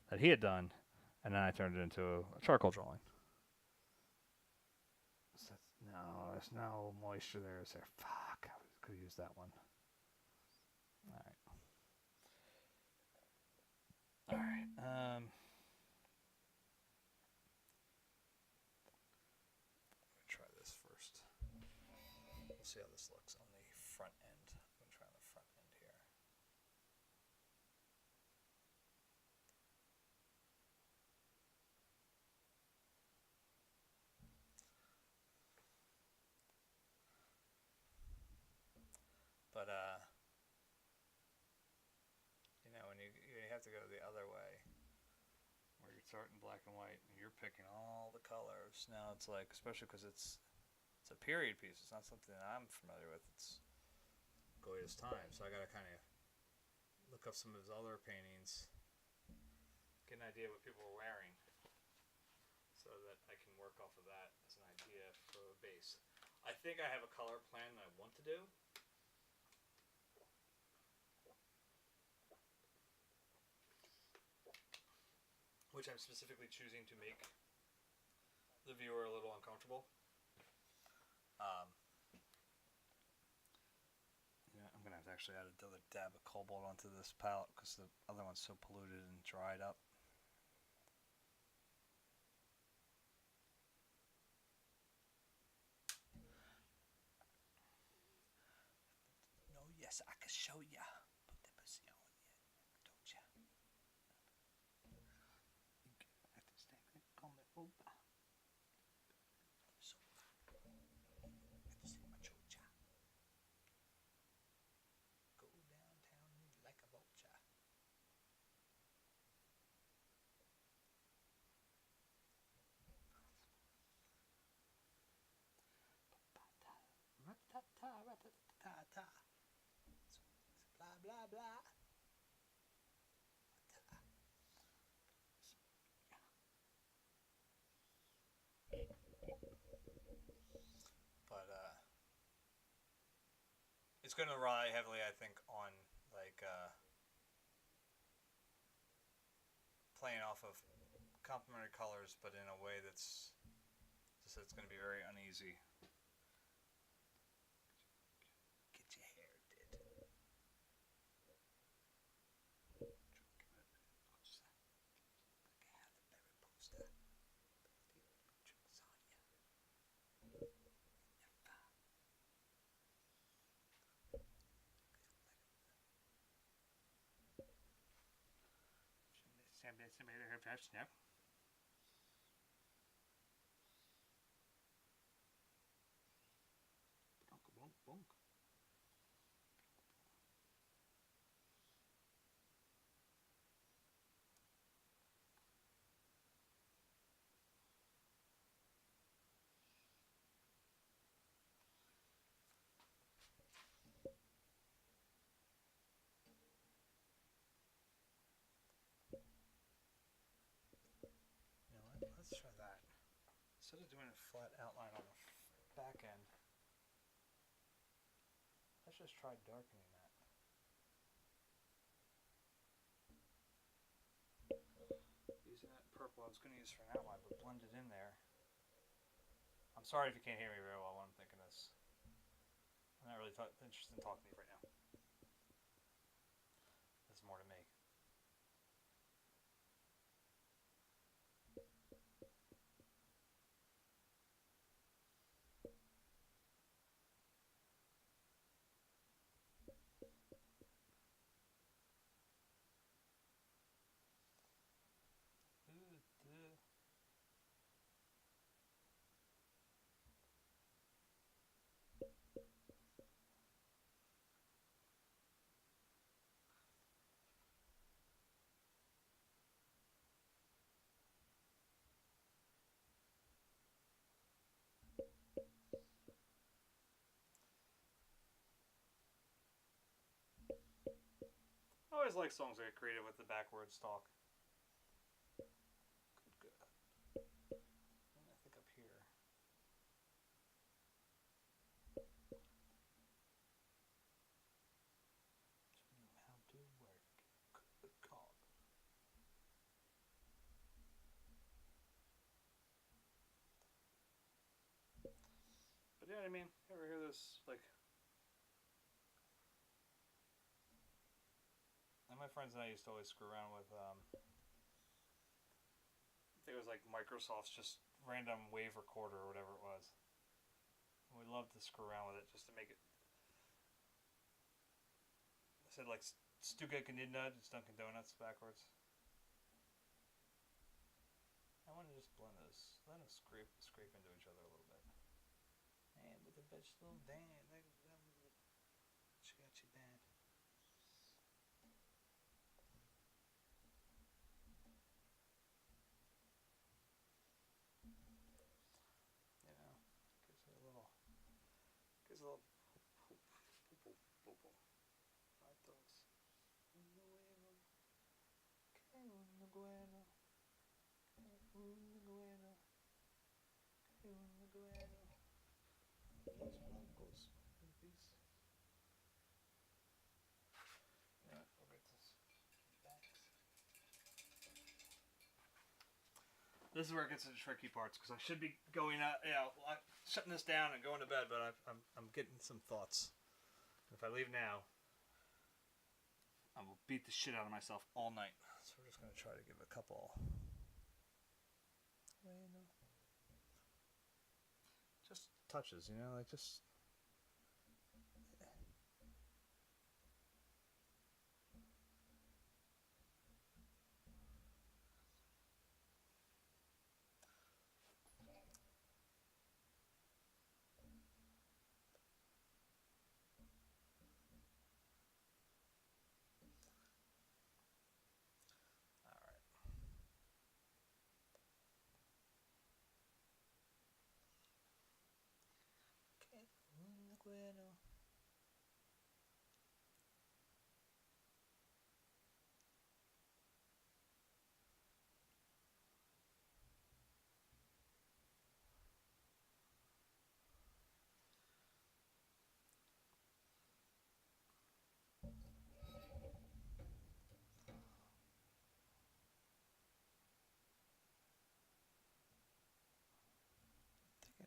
that he had done, and then I turned it into a charcoal drawing. So no, there's no moisture there, is there? Fuck, I could use that one. All right. Let me try this first. We'll see how this looks on the front end. I'm going to try on the front end here. But when you have to go the other way, where you're starting black and white, and you're picking all the colors. Now it's like, especially because it's a period piece. It's not something that I'm familiar with. It's Goya's time, so I got to kind of look up some of his other paintings, get an idea of what people were wearing, so that I can work off of that as an idea for a base. I think I have a color plan that I want to do. Which I'm specifically choosing to make the viewer a little uncomfortable. I'm going to have to actually add another dab of cobalt onto this palette because the other one's so polluted and dried up. No, yes, I can show ya. Put the blah blah. But it's going to rely heavily, I think, on like playing off of complementary colors, but in a way that's just it's going to be very uneasy. Get your hair did. Somebody her first now. Bonk, bonk. You know what? Let's try that. Instead of doing a flat outline on the back end, let's just try darkening that. Using that purple I was going to use for an outline, but blend it in there. I'm sorry if you can't hear me very well when I'm thinking this. I'm not really interested in talking to you right now. This is more to me. I always like songs that get creative with the backwards talk. Good. And I think up here. Knew how to work. Good call. But yeah, I mean, ever hear this like? And my friends and I used to always screw around with I think it was like Microsoft's just random wave recorder or whatever it was. And we loved to screw around with it just to make it. I said like Stuga Kanidna, it's Dunkin' Donuts backwards. I want to just blend this, let them scrape into each other a little bit. And with a vegetable band, like she got you bad. You know, gives it a little hot dogs. Los blancos, please. Yeah, we'll get this back. This is where it gets to the tricky parts because I should be going out, shutting this down and going to bed, but I'm getting some thoughts. If I leave now, I will beat the shit out of myself all night. So we're just gonna try to give a couple. Just touches, like just.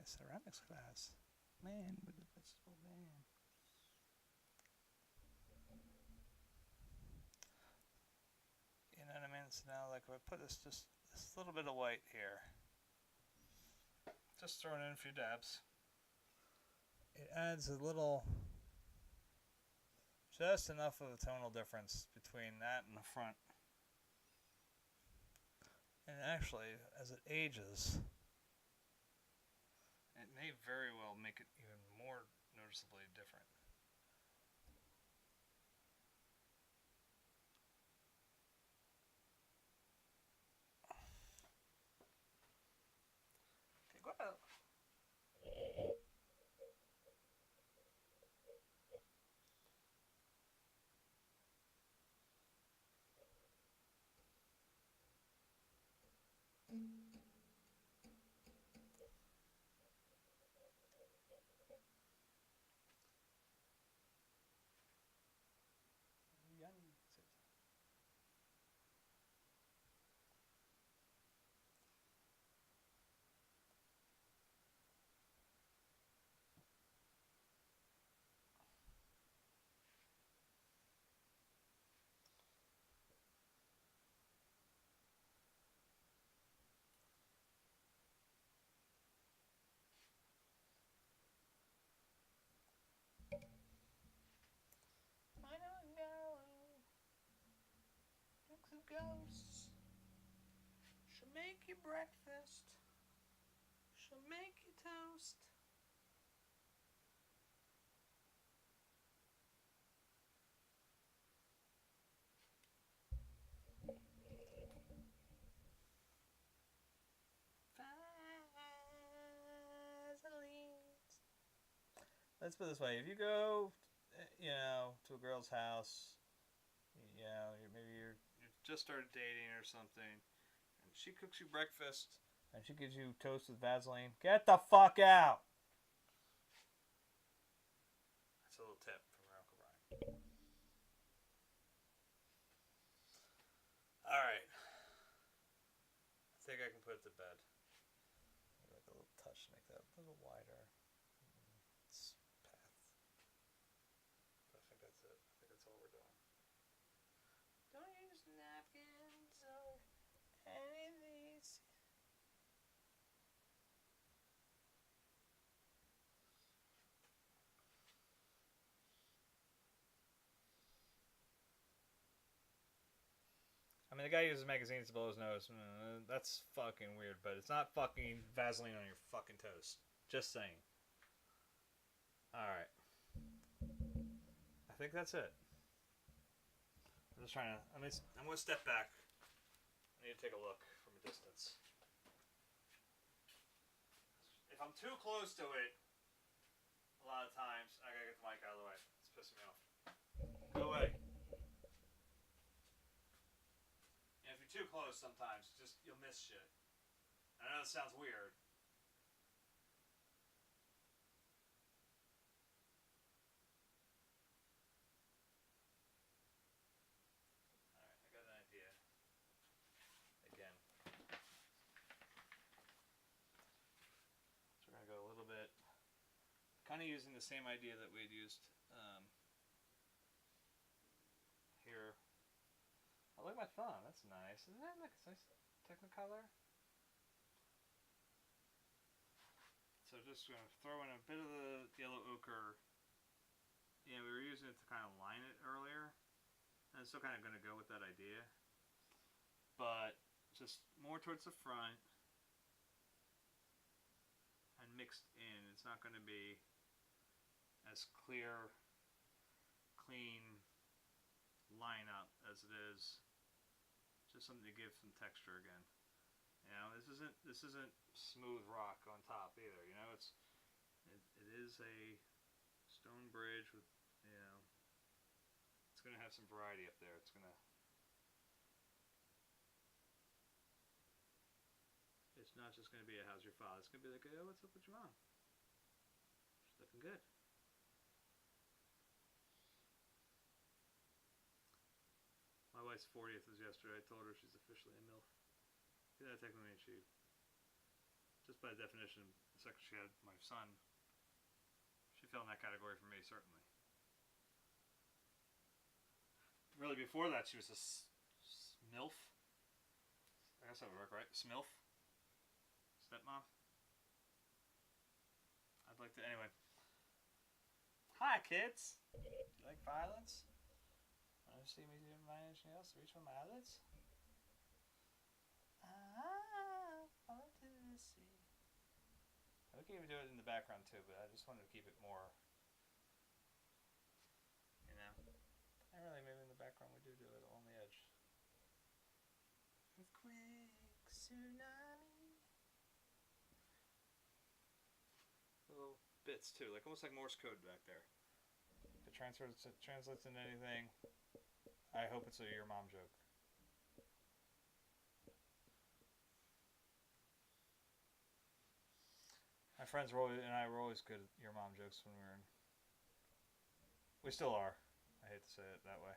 ceramics class. Man with the vegetable man. You know what I mean? So now, like, if I put this little bit of white here, just throwing in a few dabs, it adds a little, just enough of a tonal difference between that and the front. And actually, as it ages, it may very well make it even more noticeably different. Okay, go ahead. I don't know. Looks of ghosts. She'll make you breakfast. She'll make you toast. Let's put it this way: if you go, to a girl's house, maybe you've just started dating or something, and she cooks you breakfast, and she gives you toast with Vaseline, get the fuck out. That's a little tip from our Uncle Brian. All right, I think I can put it to bed. Maybe like a little touch to make that a little wider. Don't use napkins or any of these. I mean, the guy uses magazines to blow his nose. That's fucking weird, but it's not fucking Vaseline on your fucking toast. Just saying. Alright. I think that's it. I'm just trying to... I'm going to step back. I need to take a look from a distance. If I'm too close to it, a lot of times, I gotta get the mic out of the way. It's pissing me off. Go away. And if you're too close sometimes, you'll miss shit. I know it sounds weird. Kind of using the same idea that we had used here. I like my thumb. That's nice. Isn't that like a nice Technicolor? So just going to throw in a bit of the yellow ochre. Yeah, we were using it to kind of line it earlier. And it's still kind of going to go with that idea. But just more towards the front. And mixed in. It's not going to be as clear, clean lineup as it is. Just something to give some texture again. This isn't smooth rock on top either. It is a stone bridge with it's gonna have some variety up there. It's not just gonna be a how's your father. It's gonna be like, oh, what's up with your mom? She's looking good. My wife's 40th was yesterday. I told her she's officially a MILF. That technically means she just by definition, the second she had my son, she fell in that category for me, certainly. Really, before that, she was a MILF. I guess that would work, right? SMILF? Stepmom? I'd like to, anyway. Hi, kids! Do you like violence? Want to see me do anything else to reach for my eyelids? I want to see. We can even do it in the background too, but I just wanted to keep it more, you know. And really, maybe in the background we do it on the edge. Earthquake, tsunami. Little bits too, like almost like Morse code back there. If it translates into anything, I hope it's a your mom joke. My friends and I were always good at your mom jokes when we were in. We still are. I hate to say it that way.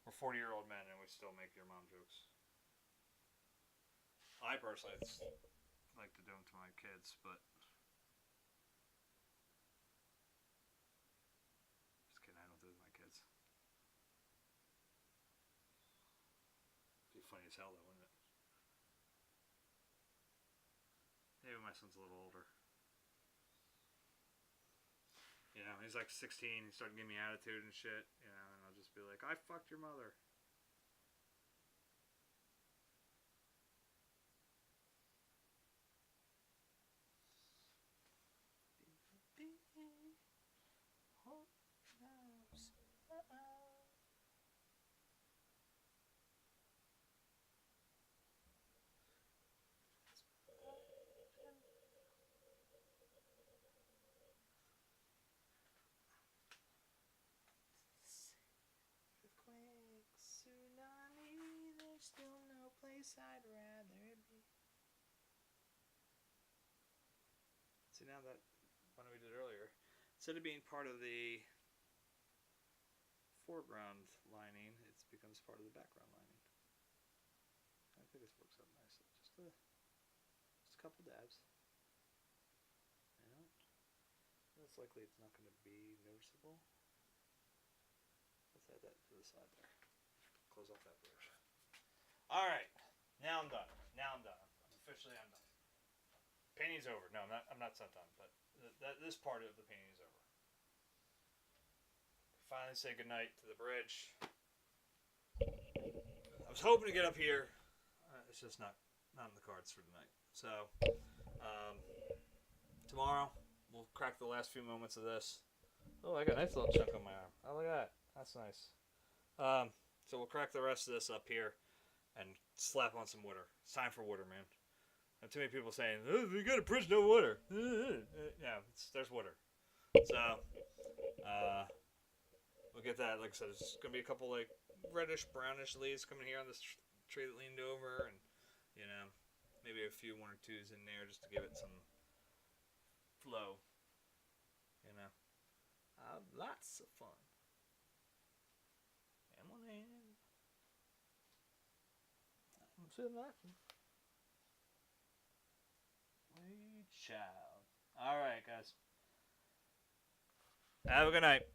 We're 40-year-old men and we still make your mom jokes. I personally like to do them to my kids, but just kidding. I don't do it with my kids. It'd be funny as hell, though, wouldn't it? Maybe my son's a little older. You know, he's like 16. He started giving me attitude and shit. You know, and I'll just be like, "I fucked your mother." Earthquake, tsunami, there's still no place I'd rather be. See, now that one we did earlier, instead of being part of the foreground lining, it becomes part of the background lining. I think this works out nicely. Just a couple dabs. You know, most likely it's not going to be noticeable. Let's add that to the side there. Close off that bridge. All right, now I'm done. I'm officially done. Painting's over. No, I'm not done. But this part of the painting is over. Finally, say goodnight to the bridge. I was hoping to get up here. It's just not in the cards for tonight. So tomorrow we'll crack the last few moments of this. Oh, I got a nice little chunk on my arm. Oh, look at that. That's nice. So we'll crack the rest of this up here and slap on some water. It's time for water, man. Not too many people saying, "Oh, we got a bridge, no water." Yeah, there's water. So we'll get that. Like I said, it's gonna be a couple like reddish, brownish leaves coming here on this tree that leaned over, and you know, maybe a few 1 or 2s in there just to give it some flow. You know, lots of fun. And one hand. I'm still laughing. We child. All right, guys. Have a good night.